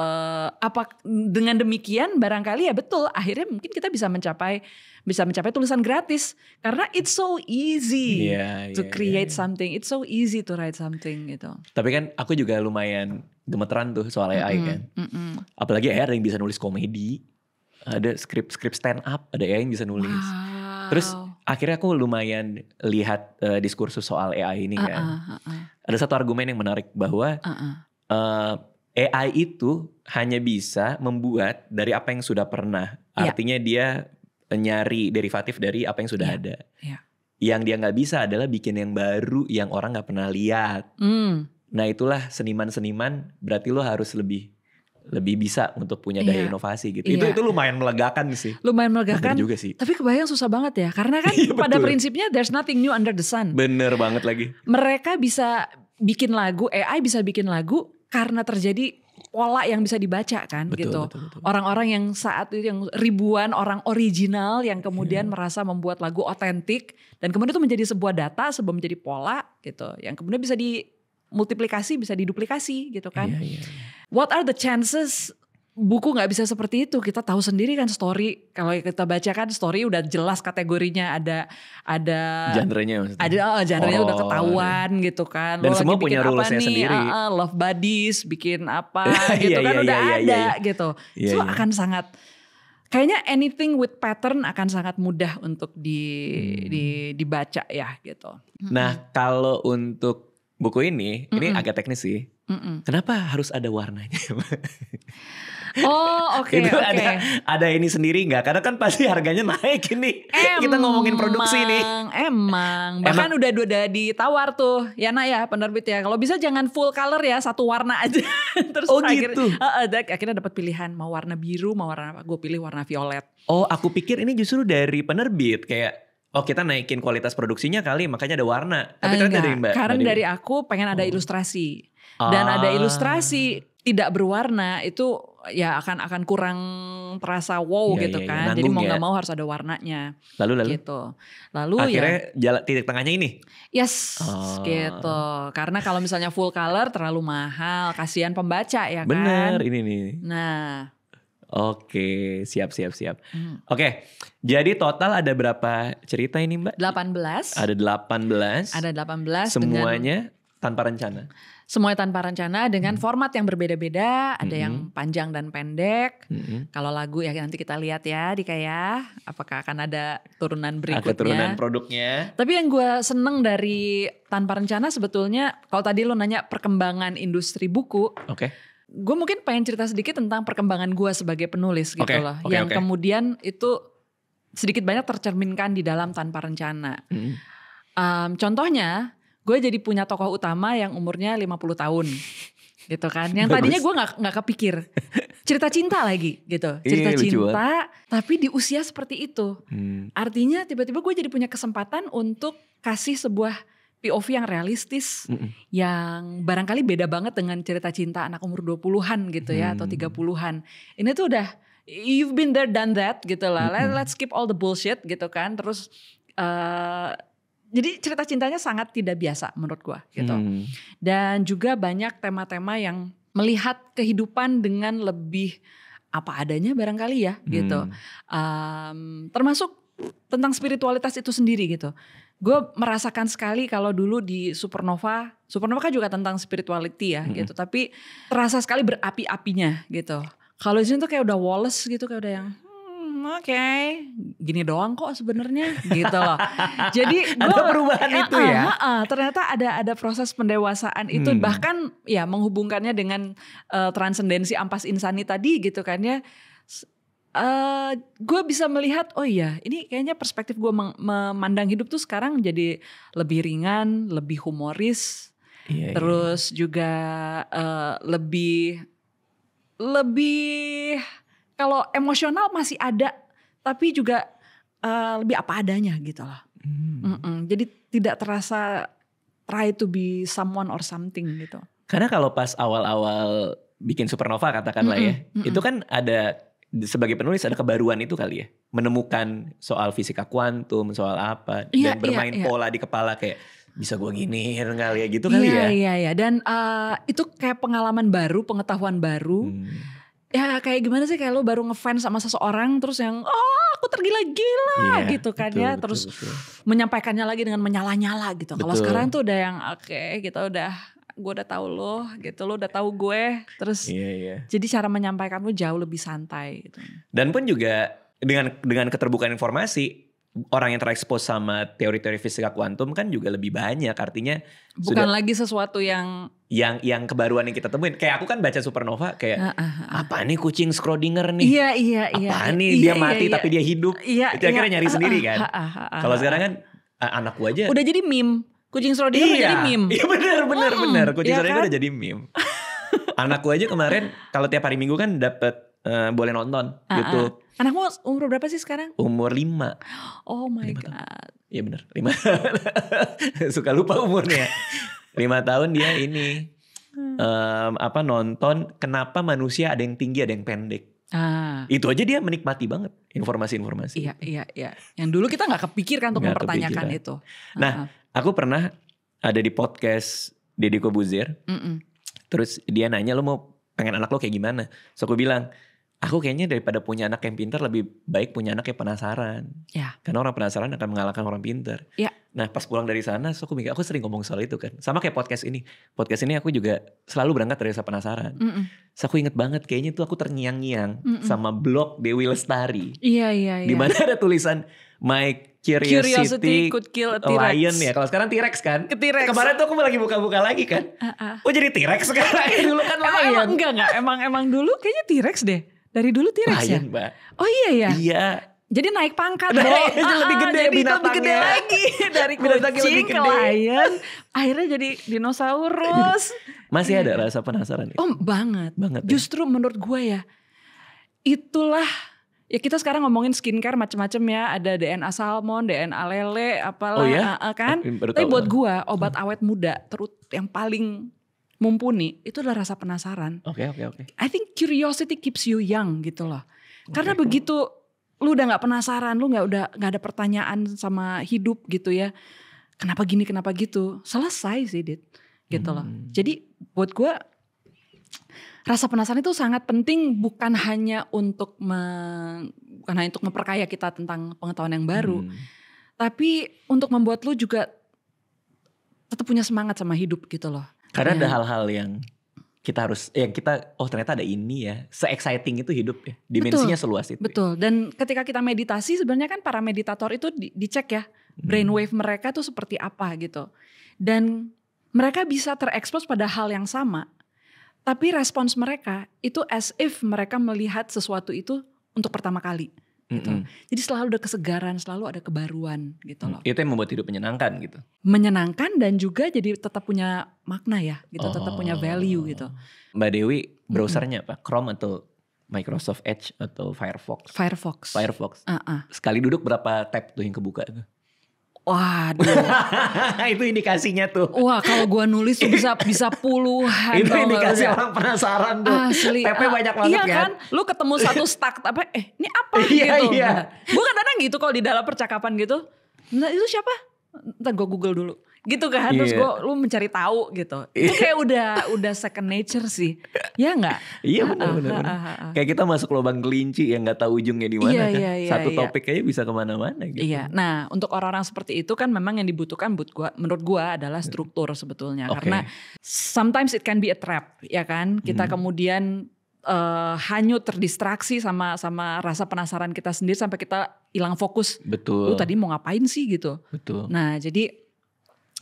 apa dengan demikian barangkali ya betul akhirnya mungkin kita bisa mencapai tulisan gratis karena it's so easy to create something, it's so easy to write something gitu. Tapi kan aku juga lumayan gemeteran tuh soal AI kan. Apalagi AI ada yang bisa nulis komedi, ada skrip stand up, ada AI yang bisa nulis. Terus akhirnya aku lumayan lihat diskursus soal AI ini kan. ada satu argumen yang menarik bahwa AI itu hanya bisa membuat dari apa yang sudah pernah. Artinya dia nyari derivatif dari apa yang sudah ada. Yang dia nggak bisa adalah bikin yang baru yang orang nggak pernah lihat. Nah itulah seniman-seniman, berarti lo harus lebih bisa untuk punya daya inovasi gitu. Itu lumayan melegakan sih. Lumayan melegakan. Bener juga sih. Tapi kebayang susah banget ya, karena kan pada prinsipnya there's nothing new under the sun. Bener banget lagi. Mereka bisa bikin lagu, AI bisa bikin lagu karena terjadi pola yang bisa dibaca kan, gitu. Betul. Orang-orang yang saat itu yang ribuan orang original yang kemudian merasa membuat lagu otentik dan kemudian itu menjadi sebuah data sebelum menjadi pola gitu, yang kemudian bisa dimultiplikasi, bisa diduplikasi gitu kan. What are the chances buku nggak bisa seperti itu? Kita tahu sendiri kan story, kalau kita baca kan story udah jelas kategorinya, ada genre-nya maksudnya. Genre-nya udah ketahuan gitu kan. Dan semua punya rules-nya sendiri. Love buddies, bikin apa gitu kan udah ada gitu. So akan sangat, kayaknya anything with pattern akan sangat mudah untuk dibaca ya gitu. Nah kalau untuk buku ini agak teknis sih. Kenapa harus ada warnanya? Oke. Ada ini sendiri nggak? Karena kan pasti harganya naik ini. Kita ngomongin produksi nih. Emang. Bahkan udah ditawar tuh, ya nak ya penerbit ya. Kalau bisa jangan full color ya, satu warna aja. Terus gitu. Akhirnya dapat pilihan mau warna biru, mau warna apa? Gue pilih warna violet. Oh, aku pikir ini justru dari penerbit kayak. Oh kita naikin kualitas produksinya kali, makanya ada warna. Tapi ternyata dari Mbak. Karena dari aku pengen ada ilustrasi. Dan ada ilustrasi tidak berwarna itu ya akan kurang terasa wow gitu kan. Jadi mau gak mau harus ada warnanya. Lalu? Gitu. Lalu akhirnya titik tengahnya ini? Yes gitu. Karena kalau misalnya full color terlalu mahal. Kasihan pembaca ya kan. Bener ini nih. Nah. Oke, siap. Oke, jadi total ada berapa cerita ini Mbak? 18. Ada 18. Semuanya tanpa rencana. Semuanya tanpa rencana dengan format yang berbeda-beda. Ada yang panjang dan pendek. Kalau lagu ya nanti kita lihat ya Dika ya. Apakah akan ada turunan berikutnya. Ada turunan produknya. Tapi yang gue seneng dari tanpa rencana sebetulnya. Kalau tadi lo nanya perkembangan industri buku. Oke. Gue mungkin pengen cerita sedikit tentang perkembangan gue sebagai penulis gitu loh. Yang kemudian itu sedikit banyak tercerminkan di dalam tanpa rencana. Contohnya gue jadi punya tokoh utama yang umurnya 50 tahun. Gitu kan. Yang tadinya gue gak kepikir. Cerita cinta lagi gitu. Cerita cinta tapi di usia seperti itu. Artinya tiba-tiba gue jadi punya kesempatan untuk kasih sebuah POV yang realistis, yang barangkali beda banget dengan cerita cinta anak umur 20-an gitu ya, atau 30-an. Ini tuh udah, you've been there, done that gitu lah. Let's skip all the bullshit gitu kan. Terus, jadi cerita cintanya sangat tidak biasa menurut gua gitu. Dan juga banyak tema-tema yang melihat kehidupan dengan lebih apa adanya barangkali ya gitu. Termasuk tentang spiritualitas itu sendiri gitu. Gue merasakan sekali kalau dulu di Supernova kan juga tentang spirituality ya gitu. Tapi terasa sekali berapi-apinya gitu. Kalau di sini tuh kayak udah Wallace gitu, kayak udah yang oke, gini doang kok sebenarnya gitu loh. Jadi ada perubahan itu ya. Ternyata ada proses pendewasaan itu, bahkan ya menghubungkannya dengan transendensi ampas insani tadi gitu kan ya. Gue bisa melihat oh iya ini kayaknya perspektif gue memandang hidup tuh sekarang jadi lebih ringan, lebih humoris, terus juga lebih kalau emosional masih ada tapi juga lebih apa adanya gitu loh. Jadi tidak terasa try to be someone or something gitu. Karena kalau pas awal-awal bikin Supernova katakanlah ya, itu kan ada sebagai penulis ada kebaruan itu kali ya, menemukan soal fisika kuantum, soal apa, dan bermain pola di kepala kayak bisa gue giniin kali ya gitu kali ya. Iya. Dan itu kayak pengalaman baru, pengetahuan baru. Ya kayak gimana sih kayak lo baru ngefans sama seseorang terus yang aku tergila-gila gitu kan ya. Terus menyampaikannya lagi dengan menyala-nyala gitu. Kalau sekarang tuh udah yang kita udah, gue udah tahu lo gitu, lo udah tahu gue, terus jadi cara menyampaikan lo jauh lebih santai gitu. Dan pun juga dengan keterbukaan informasi, orang yang terekspos sama teori-teori fisika kuantum kan juga lebih banyak. Artinya bukan lagi sesuatu yang kebaruan yang kita temuin. Kayak aku kan baca supernova kayak apa nih kucing Schrödinger nih? Iya. Apa nih dia mati tapi dia hidup? Itu akhirnya nyari sendiri kan. Kalau sekarang kan anakku aja udah jadi meme. Kucing Schrödinger jadi meme. Iya benar. Kucing Schrödinger udah jadi meme. Anakku aja kemarin kalau tiap hari Minggu kan dapat boleh nonton YouTube. Anakmu umur berapa sih sekarang? Umur 5. Oh my God. Iya benar 5. Suka lupa umurnya. 5 tahun dia ini nonton kenapa manusia ada yang tinggi ada yang pendek. Itu aja dia menikmati banget informasi-informasi. Iya. Yang dulu kita gak kepikir kan untuk mempertanyakan itu. Nah aku pernah ada di podcast Deddy Corbuzier. Terus dia nanya, lo mau pengen anak lo kayak gimana? So aku bilang, aku kayaknya daripada punya anak yang pintar lebih baik punya anak yang penasaran. Karena orang penasaran akan mengalahkan orang pintar. Nah pas pulang dari sana, so aku mikir, aku sering ngomong soal itu kan. Sama kayak podcast ini. Podcast ini aku juga selalu berangkat dari rasa penasaran. So aku inget banget kayaknya tuh aku terngiang-ngiang sama blog Dewi Lestari. Iya. Dimana ada tulisan My Curiosity could kill a lion ya. Kalau sekarang T-Rex kan. T-Rex. Kemarin tuh aku lagi buka-buka lagi kan. Oh jadi T-Rex sekarang. Dulu kan lion. Emang dulu kayaknya T-Rex deh. Dari dulu T-Rex ya? Lion, Mbak. Oh iya. Iya. Jadi naik pangkat lebih gede jadi binatangnya. lebih gede lagi. Dari kucing ke lion. Akhirnya jadi dinosaurus. Masih ada rasa penasaran? Oh banget. Justru menurut gue ya. Itulah. Ya kita sekarang ngomongin skincare macam-macam ya. Ada DNA salmon, DNA lele, apalah. Oh ya? Kan? Tapi buat gue obat awet muda yang paling mumpuni itu adalah rasa penasaran. Oke. I think curiosity keeps you young gitu loh. Karena begitu lu udah nggak penasaran, lu nggak ada pertanyaan sama hidup gitu ya. Kenapa gini, kenapa gitu? Selesai sih, Dit. Gitu loh. Jadi buat gue rasa penasaran itu sangat penting bukan hanya untuk memperkaya kita tentang pengetahuan yang baru, tapi untuk membuat lu juga tetap punya semangat sama hidup gitu loh. Karena ada hal-hal yang kita ternyata ada ini ya, se-exciting itu hidup ya, dimensinya seluas itu. Betul. Dan ketika kita meditasi sebenarnya kan para meditator itu dicek ya, brainwave mereka tuh seperti apa gitu. Dan mereka bisa terekspos pada hal yang sama. Tapi respons mereka itu as if mereka melihat sesuatu itu untuk pertama kali. Gitu. Jadi selalu ada kesegaran, selalu ada kebaruan gitu loh. Itu yang membuat hidup menyenangkan gitu. Menyenangkan dan juga jadi tetap punya makna ya gitu, tetap punya value gitu. Mbak Dewi browsernya apa? Chrome atau Microsoft Edge atau Firefox? Firefox. Sekali duduk berapa tab tuh yang kebuka tuh? Waduh. Itu indikasinya tuh. Wah kalau gue nulis tuh bisa puluhan. Itu indikasi orang penasaran tuh. Asli. Tab-nya banyak banget iya kan. Lu ketemu satu stack apa ini apa gitu. Iya. Gue kadang-kadang gitu kalau di dalam percakapan gitu. Nah itu siapa? Ntar gue Google dulu. Gitu kan. Terus lu mencari tahu gitu. Itu kayak udah second nature sih. Ya gak? Iya benar. Kayak kita masuk lubang kelinci yang gak tahu ujungnya di mana kan. Satu topik aja bisa kemana-mana gitu. Iya. Nah untuk orang-orang seperti itu kan memang yang dibutuhkan menurut gue adalah struktur sebetulnya. Karena sometimes it can be a trap ya kan. Kita kemudian hanyut terdistraksi sama rasa penasaran kita sendiri sampai kita hilang fokus. Betul. Lu tadi mau ngapain sih gitu. Betul. Nah jadi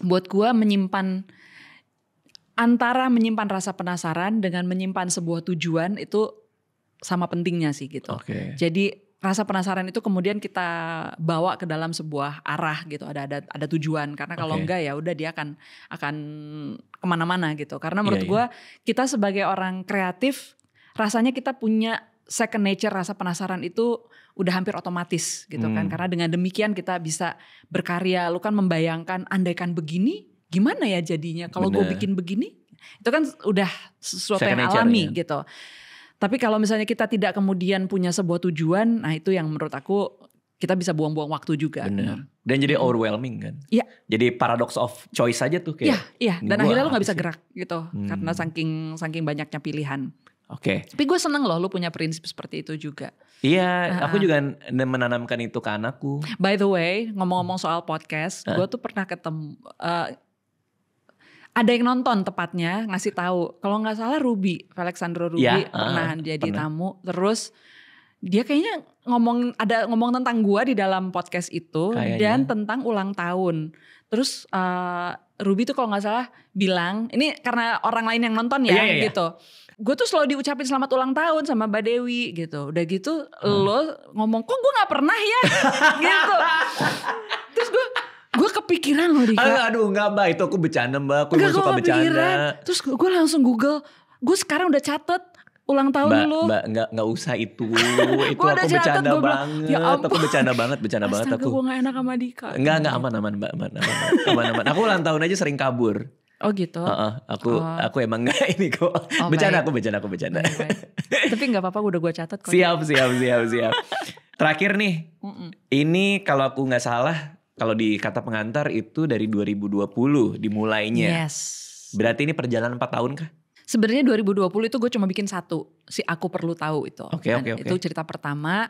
buat gue menyimpan rasa penasaran dengan menyimpan sebuah tujuan itu sama pentingnya sih gitu. Jadi rasa penasaran itu kemudian kita bawa ke dalam sebuah arah gitu, ada tujuan. Karena kalau enggak ya udah dia akan kemana-mana gitu. Karena menurut gue kita sebagai orang kreatif rasanya kita punya second nature, rasa penasaran itu udah hampir otomatis gitu kan. Karena dengan demikian kita bisa berkarya. Lu kan membayangkan andaikan begini gimana ya jadinya kalau gue bikin begini. Itu kan udah sesuatu second yang alami gitu. Tapi kalau misalnya kita tidak kemudian punya sebuah tujuan, nah itu yang menurut aku kita bisa buang-buang waktu juga. Benar. Dan jadi overwhelming kan. Iya. Jadi paradox of choice aja tuh kayak. Iya. Dan akhirnya lu gak bisa gerak gitu. Karena saking banyaknya pilihan. Tapi gue seneng loh lu punya prinsip seperti itu juga. Iya, aku juga menanamkan itu ke anakku. By the way, ngomong-ngomong soal podcast, gue tuh pernah ketemu ada yang nonton tepatnya ngasih tahu. Kalau nggak salah Ruby, Alexandro Ruby pernah jadi tamu. Terus Dia kayaknya ngomong tentang gua di dalam podcast itu kayaknya. Dan tentang ulang tahun. Terus Ruby tuh kalau nggak salah bilang, ini karena orang lain yang nonton ya gitu. Gue tuh selalu diucapin selamat ulang tahun sama Mbak Dewi gitu. Udah gitu lo ngomong kok gue nggak pernah ya gitu. Terus gue kepikiran loh Dika. Aduh enggak Mbak, itu aku bercanda Mbak. Aku suka bercanda. Terus gue langsung Google. Gue sekarang udah catet ulang tahun lu. Mbak enggak usah itu. Itu aku bercanda banget. Ya aku bercanda banget aku. Gue gak enak sama Dika. Enggak aman Mbak, aman. Aku ulang tahun aja sering kabur. Oh gitu. Aku emang enggak ini kok. Bercanda. Tapi enggak apa-apa udah gue catat kok. Siap. Terakhir nih. Ini kalau aku enggak salah, kalau di kata pengantar itu dari 2020 dimulainya. Yes. Berarti ini perjalanan 4 tahun kah? Sebenarnya 2020 itu gue cuma bikin satu, si Aku Perlu Tahu itu. Oke. Itu cerita pertama.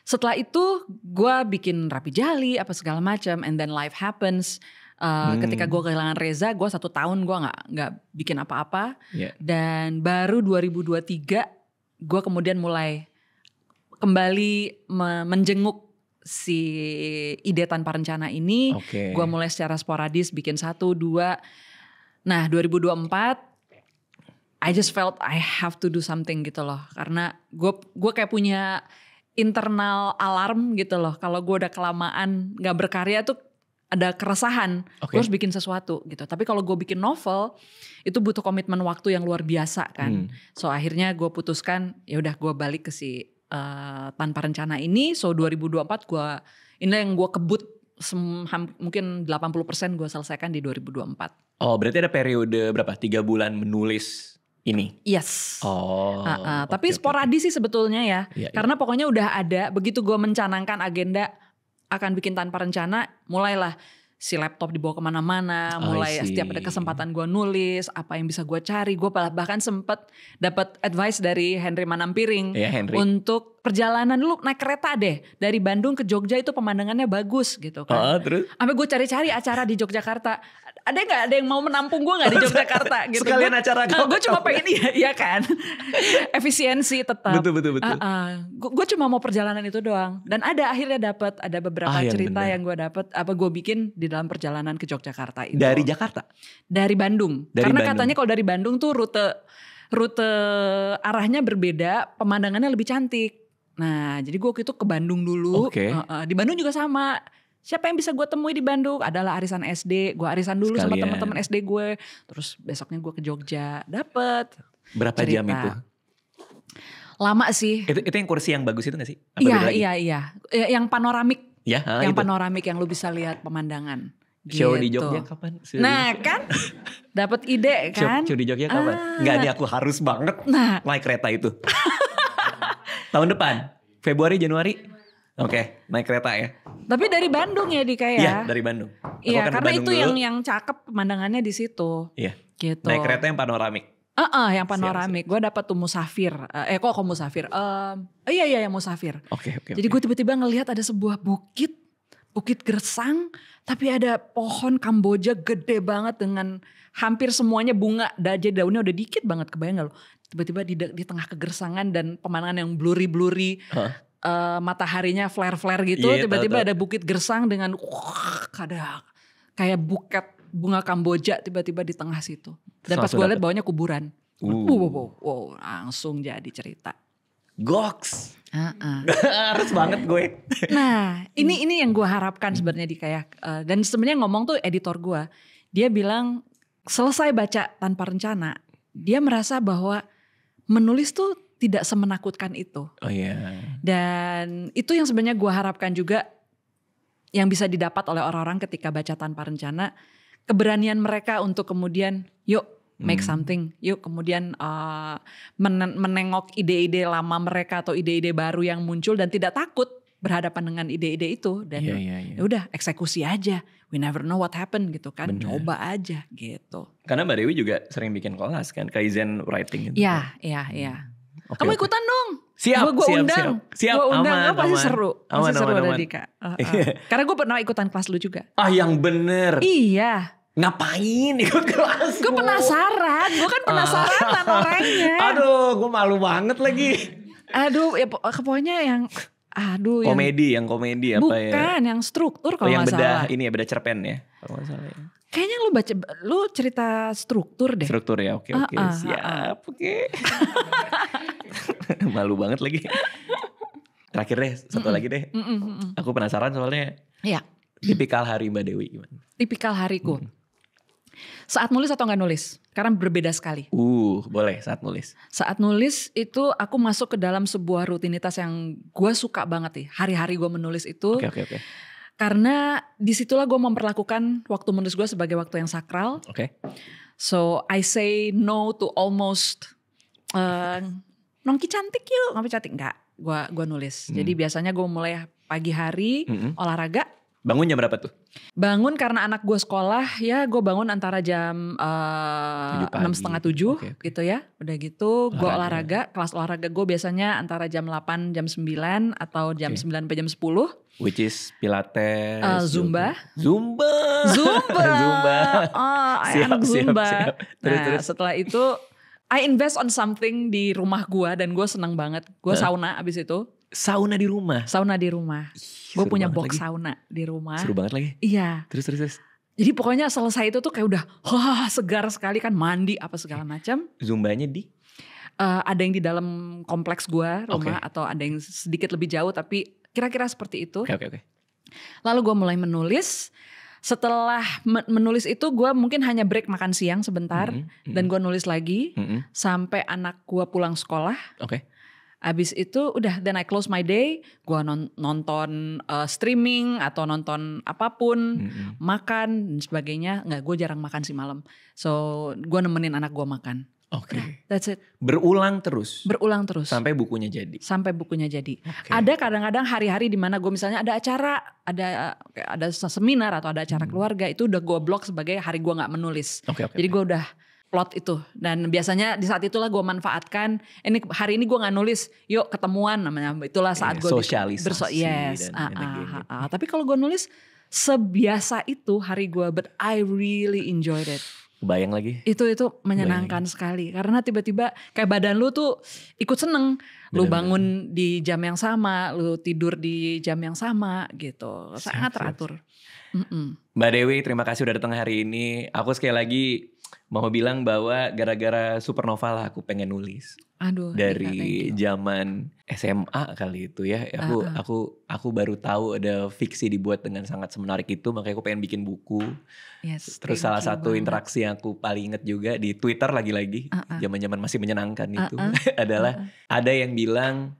Setelah itu gue bikin Rapi Jali apa segala macam, and then life happens. Ketika gue kehilangan Reza, gue 1 tahun gue nggak bikin apa-apa. Dan baru 2023 gue kemudian mulai kembali menjenguk si ide tanpa rencana ini. Gue mulai secara sporadis bikin 1, 2. Nah 2024 I just felt I have to do something gitu loh. Karena gue kayak punya internal alarm gitu loh. Kalau gue udah kelamaan gak berkarya tuh ada keresahan. Gue harus bikin sesuatu gitu. Tapi kalau gue bikin novel itu butuh komitmen waktu yang luar biasa kan. So akhirnya gue putuskan ya udah gue balik ke si tanpa rencana ini. So 2024 ini yang gue kebut mungkin 80% gue selesaikan di 2024. Oh berarti ada periode berapa? 3 bulan menulis ini? Yes. Tapi sporadis sih sebetulnya ya. Karena pokoknya udah ada, begitu gue mencanangkan agenda akan bikin tanpa rencana, mulailah si laptop dibawa kemana-mana, mulai setiap ada kesempatan gue nulis, apa yang bisa gue cari. Gue bahkan sempet dapat advice dari Henry Manampiring untuk perjalanan lu naik kereta deh dari Bandung ke Jogja itu pemandangannya bagus gitu kan. Terus? Sampai gue cari-cari acara di Yogyakarta. Ada nggak ada yang mau menampung gue nggak di Yogyakarta gitu? Sekalian acara gue cuma pengen iya kan, efisiensi tetap. Betul. Gue cuma mau perjalanan itu doang. Dan akhirnya dapat ada beberapa cerita yang gue dapat gue bikin di dalam perjalanan ke Yogyakarta itu. Dari Jakarta? Dari Bandung. Karena katanya kalau dari Bandung tuh rute arahnya berbeda, pemandangannya lebih cantik. Nah jadi gue waktu itu ke Bandung dulu. Di Bandung juga sama. Siapa yang bisa gue temui di Bandung? Adalah arisan SD. Gue arisan dulu sama teman-teman SD gue. Terus besoknya gue ke Jogja. Dapet. Berapa cerita. Jam itu? Lama sih. Itu yang kursi yang bagus itu gak sih? Iya. Yang panoramik. Yang itu. Panoramik yang lu bisa lihat pemandangan. Show gitu. di Jogja kapan? Nah kan. Dapat ide kan. Show di Jogja kapan? Enggak nih aku harus banget naik kereta itu. Tahun depan? Februari, Januari? Oke, naik kereta ya. Tapi dari Bandung ya Dika ya? Iya, dari Bandung. Iya, karena itu yang cakep pemandangannya di situ. Iya. Gitu. Naik kereta yang panoramik. Yang panoramik. Gue dapet tuh musafir. Kok musafir? Iya yang musafir. Oke. Jadi gue tiba-tiba ngelihat ada sebuah bukit gersang, tapi ada pohon Kamboja gede banget dengan hampir semuanya bunga. Jadi daunnya udah dikit banget, kebayang gak lo? Tiba-tiba di tengah kegersangan dan pemandangan yang blurry. Mataharinya flare-flare gitu, tiba-tiba ada bukit gersang dengan ada kayak buket bunga Kamboja tiba-tiba di tengah situ. Dan pas gue lihat bawahnya kuburan. Wow, langsung jadi cerita. Goks. Harus banget gue. Nah, ini yang gue harapkan sebenarnya di kayak dan sebenarnya ngomong tuh editor gue. Dia bilang selesai baca Tanpa Rencana, dia merasa bahwa menulis tuh tidak semenakutkan itu. Oh iya. Dan itu yang sebenarnya gue harapkan juga yang bisa didapat oleh orang-orang ketika baca Tanpa Rencana. Keberanian mereka untuk kemudian yuk make something. Yuk kemudian menengok ide-ide lama mereka atau ide-ide baru yang muncul dan tidak takut berhadapan dengan ide-ide itu. Dan ya udah eksekusi aja. We never know what happen gitu kan. Bener. Coba aja gitu. Karena Mbak Dewi juga sering bikin kelas kan. Kaizen writing gitu. Iya. Kamu ikutan dong. Siap. Gue undang. Gue undang. Pasti seru. Aman. Ada Dika. Karena gue pernah ikutan kelas lu juga. Yang bener. Iya. Ngapain ikut kelas? Gue penasaran. Gue kan penasaranan orangnya. Aduh, gue malu banget lagi. Aduh, ya pokoknya yang komedi apa bukan, ya? Bukan, yang struktur kalau nggak salah. Yang bedah cerpen ya kalau nggak salah ya. Kayaknya lu cerita struktur deh. Struktur ya, oke. Siap, oke. Malu banget lagi. Terakhir deh, satu lagi deh. Aku penasaran soalnya. Iya. Tipikal hari Mbak Dewi gimana? Tipikal hariku. Saat nulis atau nggak nulis? Karena berbeda sekali. Boleh saat nulis. Saat nulis itu aku masuk ke dalam sebuah rutinitas yang gue suka banget nih. Hari-hari gue menulis itu. Oke. Karena disitulah gue memperlakukan waktu menulis gue sebagai waktu yang sakral. Oke. So I say no to almost nongki cantik yuk, ngopi cantik enggak. Gue nulis. Jadi biasanya gue mulai pagi hari olahraga. Bangun jam berapa tuh? Bangun karena anak gue sekolah ya, gue bangun antara jam 6:30 gitu ya. Udah gitu gue olahraga, kelas olahraga gue biasanya antara jam 8, jam 9 atau jam 9 sampai jam 10. Which is Pilates, Zumba. Zumba. Anak Zumba. Siap. Terus. Setelah itu I invest on something di rumah gue dan gue senang banget. Gue sauna abis itu. Sauna di rumah? Sauna di rumah. Gue punya box sauna di rumah. Seru banget lagi. Iya. Terus. Jadi pokoknya selesai itu tuh kayak udah segar sekali kan, mandi apa segala macam. Zumbanya di? Ada yang di dalam kompleks gue rumah atau ada yang sedikit lebih jauh tapi kira-kira seperti itu. Oke. Lalu gue mulai menulis. Setelah menulis itu gue mungkin hanya break makan siang sebentar. Dan gue nulis lagi sampai anak gue pulang sekolah. Oke. Abis itu udah, then I close my day, gue nonton streaming atau nonton apapun, makan dan sebagainya. Nggak, gue jarang makan sih malam. So gue nemenin anak gue makan. Oke. That's it. Berulang terus? Berulang terus. Sampai bukunya jadi? Sampai bukunya jadi. Okay. Ada kadang-kadang hari-hari di mana gue misalnya ada acara, ada seminar atau ada acara keluarga, itu udah gue blok sebagai hari gue gak menulis. Okay. Jadi gue udah plot itu. Dan biasanya di saat itulah gue manfaatkan, hari ini gue gak nulis, yuk ketemuan namanya. Itulah saat gue sosialisasi. Yes. Tapi kalau gue nulis sebiasa itu hari gue, but I really enjoyed it. Kebayang lagi. Itu menyenangkan sekali. Karena tiba-tiba kayak badan lu tuh ikut seneng. Lu bangun di jam yang sama, lu tidur di jam yang sama gitu. Sangat teratur. Mbak Dewi, terima kasih udah datang hari ini. Aku sekali lagi mau bilang bahwa gara-gara Supernova lah aku pengen nulis. Aduh, dari zaman SMA kali itu ya. Aku baru tahu ada fiksi dibuat dengan sangat semenarik itu, makanya aku pengen bikin buku. Yes, terus salah satu interaksi yang aku paling inget juga di Twitter lagi-lagi, zaman-zaman masih menyenangkan itu adalah ada yang bilang,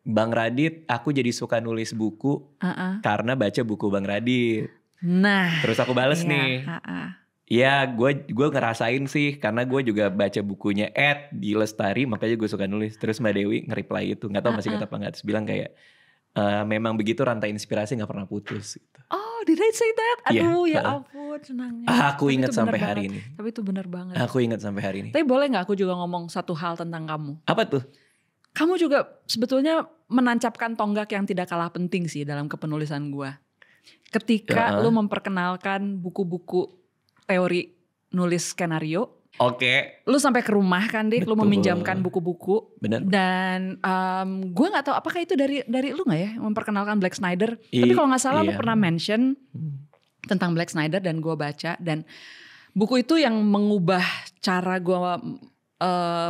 Bang Radit, aku jadi suka nulis buku karena baca buku Bang Radit. Nah, terus aku bales nih. Ya gue ngerasain sih karena gue juga baca bukunya Ed di Lestari, makanya gue suka nulis. Terus Mbak Dewi nge-reply itu, gak tahu masih ingat apa enggak, terus bilang kayak memang begitu rantai inspirasi gak pernah putus gitu. Oh, did I say that? Aduh ya ampun, senangnya. Aku ingat sampai hari ini. Tapi itu benar banget. Aku ingat sampai hari ini. Tapi boleh gak aku juga ngomong satu hal tentang kamu? Apa tuh? Kamu juga sebetulnya menancapkan tonggak yang tidak kalah penting sih dalam kepenulisan gue. Ketika lu memperkenalkan buku-buku teori nulis skenario. Oke. Lu sampai ke rumah kan Dik, lu meminjamkan buku-buku. Benar. Dan gue gak tahu apakah itu dari lu gak ya memperkenalkan Black Snyder. Tapi kalau gak salah lu pernah mention tentang Black Snyder dan gue baca. Dan buku itu yang mengubah cara gue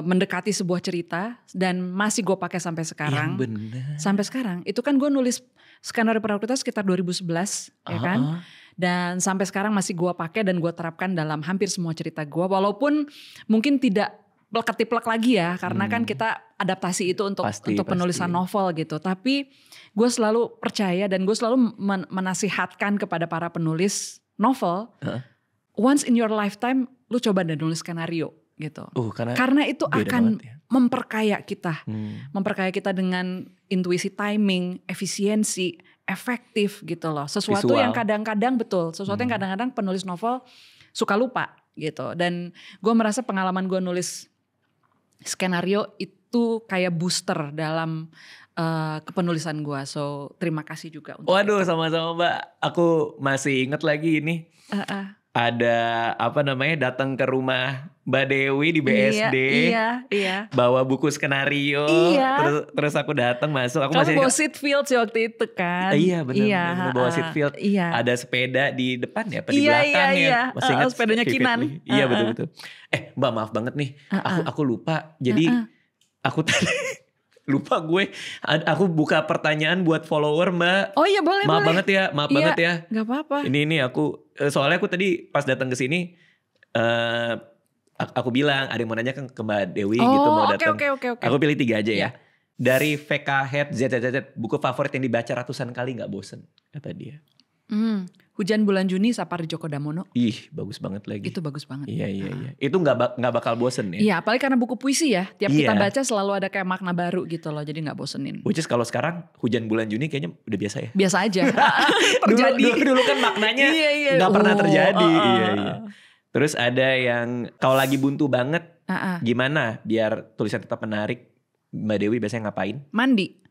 mendekati sebuah cerita. Dan masih gue pakai sampai sekarang. Yang benar. Sampai sekarang. Itu kan gue nulis skenario prioritas sekitar 2011 ya kan. Dan sampai sekarang masih gue pakai dan gue terapkan dalam hampir semua cerita gue. Walaupun mungkin tidak plek-ketiplek lagi ya. Karena kan kita adaptasi itu untuk penulisan novel gitu. Tapi gue selalu percaya dan gue selalu menasihatkan kepada para penulis novel. Once in your lifetime lu coba deh nulis skenario gitu. Karena itu akan memperkaya kita. Memperkaya kita dengan intuisi timing, efisiensi, efektif gitu loh. Sesuatu visual. Yang kadang-kadang sesuatu yang kadang-kadang penulis novel suka lupa gitu. Dan gue merasa pengalaman gue nulis skenario itu kayak booster dalam kepenulisan gue. So terima kasih juga untuk Waduh, sama-sama Mbak. Aku masih inget lagi ini. ada apa namanya, datang ke rumah Mbak Dewi di BSD, iya. bawa buku skenario, terus aku datang masuk, aku kamu bawa seat field sih waktu itu kan? Iya benar, bawa seat field, ada sepeda di depan ya, apa di belakang ya, masih ingat sepedanya Kinan. Iya betul. Mbak maaf banget nih, aku lupa, jadi aku tadi lupa aku buka pertanyaan buat follower Mbak. Oh iya boleh. Maaf banget ya. Gak apa-apa. Ini aku soalnya aku tadi pas datang ke sini aku bilang ada yang mau nanya ke Mbak Dewi gitu mau datang. Oke. Aku pilih 3 aja ya. Dari VK Head ZZZ, buku favorit yang dibaca ratusan kali nggak bosen kata dia. Hujan Bulan Juni Sapardi Djoko Damono. Ih bagus banget lagi. Itu bagus banget. Iya. Itu nggak bakal bosen ya. Iya apalagi karena buku puisi ya. Tiap kita baca selalu ada kayak makna baru gitu loh. Jadi gak bosenin. Which is kalau sekarang Hujan Bulan Juni kayaknya udah biasa ya. Biasa aja. Terjadi. Dulu kan maknanya gak pernah terjadi. Iya. Terus ada yang kalau lagi buntu banget. Gimana biar tulisan tetap menarik? Mbak Dewi biasanya ngapain? Mandi.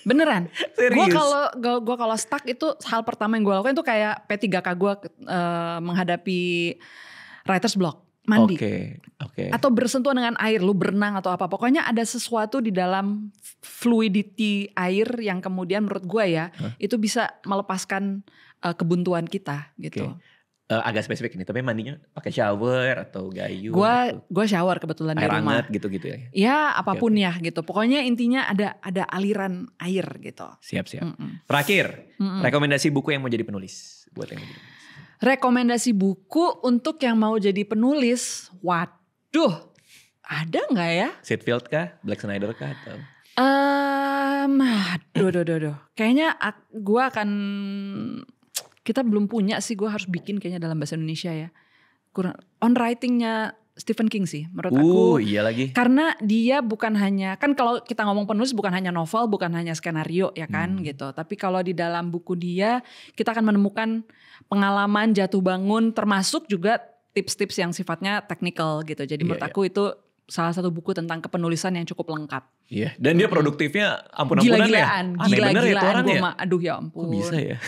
Beneran. Serius? Gue kalau stuck itu hal pertama yang gue lakukan itu kayak P3K gue menghadapi writer's block. Mandi. Oke. Atau bersentuhan dengan air, lu berenang atau apa. Pokoknya ada sesuatu di dalam fluidity air yang kemudian menurut gue ya itu bisa melepaskan kebuntuan kita gitu. Agak spesifik nih, tapi mandinya pakai shower atau gayung? Gue shower kebetulan di rumah. Air hangat gitu ya? Ya apapun ya gitu. Pokoknya intinya ada aliran air gitu. Siap. Terakhir, rekomendasi buku yang mau jadi penulis buat yang mau jadi penulis. Rekomendasi buku untuk yang mau jadi penulis, waduh, ada nggak ya? Sitfield kah, Black Snyder kah atau? Kayaknya gue akan. Kita belum punya sih, gue harus bikin kayaknya dalam bahasa Indonesia ya. Kurang on writingnya Stephen King sih menurut aku. Iya lagi. Karena dia bukan hanya, kan kalau kita ngomong penulis bukan hanya novel, bukan hanya skenario ya kan gitu. Tapi kalau di dalam buku dia kita akan menemukan pengalaman jatuh bangun termasuk juga tips-tips yang sifatnya teknikal gitu. Jadi menurut aku itu salah satu buku tentang kepenulisan yang cukup lengkap. Iya, dan dia produktifnya ampun-ampunan ya. Gila-gilaan gue aduh ya ampun. Kok bisa ya?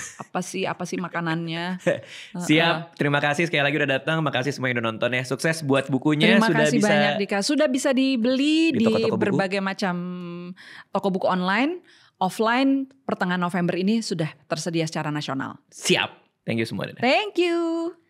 Apa sih makanannya? Siap, terima kasih sekali lagi udah datang. Makasih semua yang udah nonton ya. Sukses buat bukunya. Terima kasih banyak Dika. Sudah bisa dibeli di berbagai macam toko buku online, offline. Pertengahan November ini sudah tersedia secara nasional. Siap. Thank you semua. Thank you.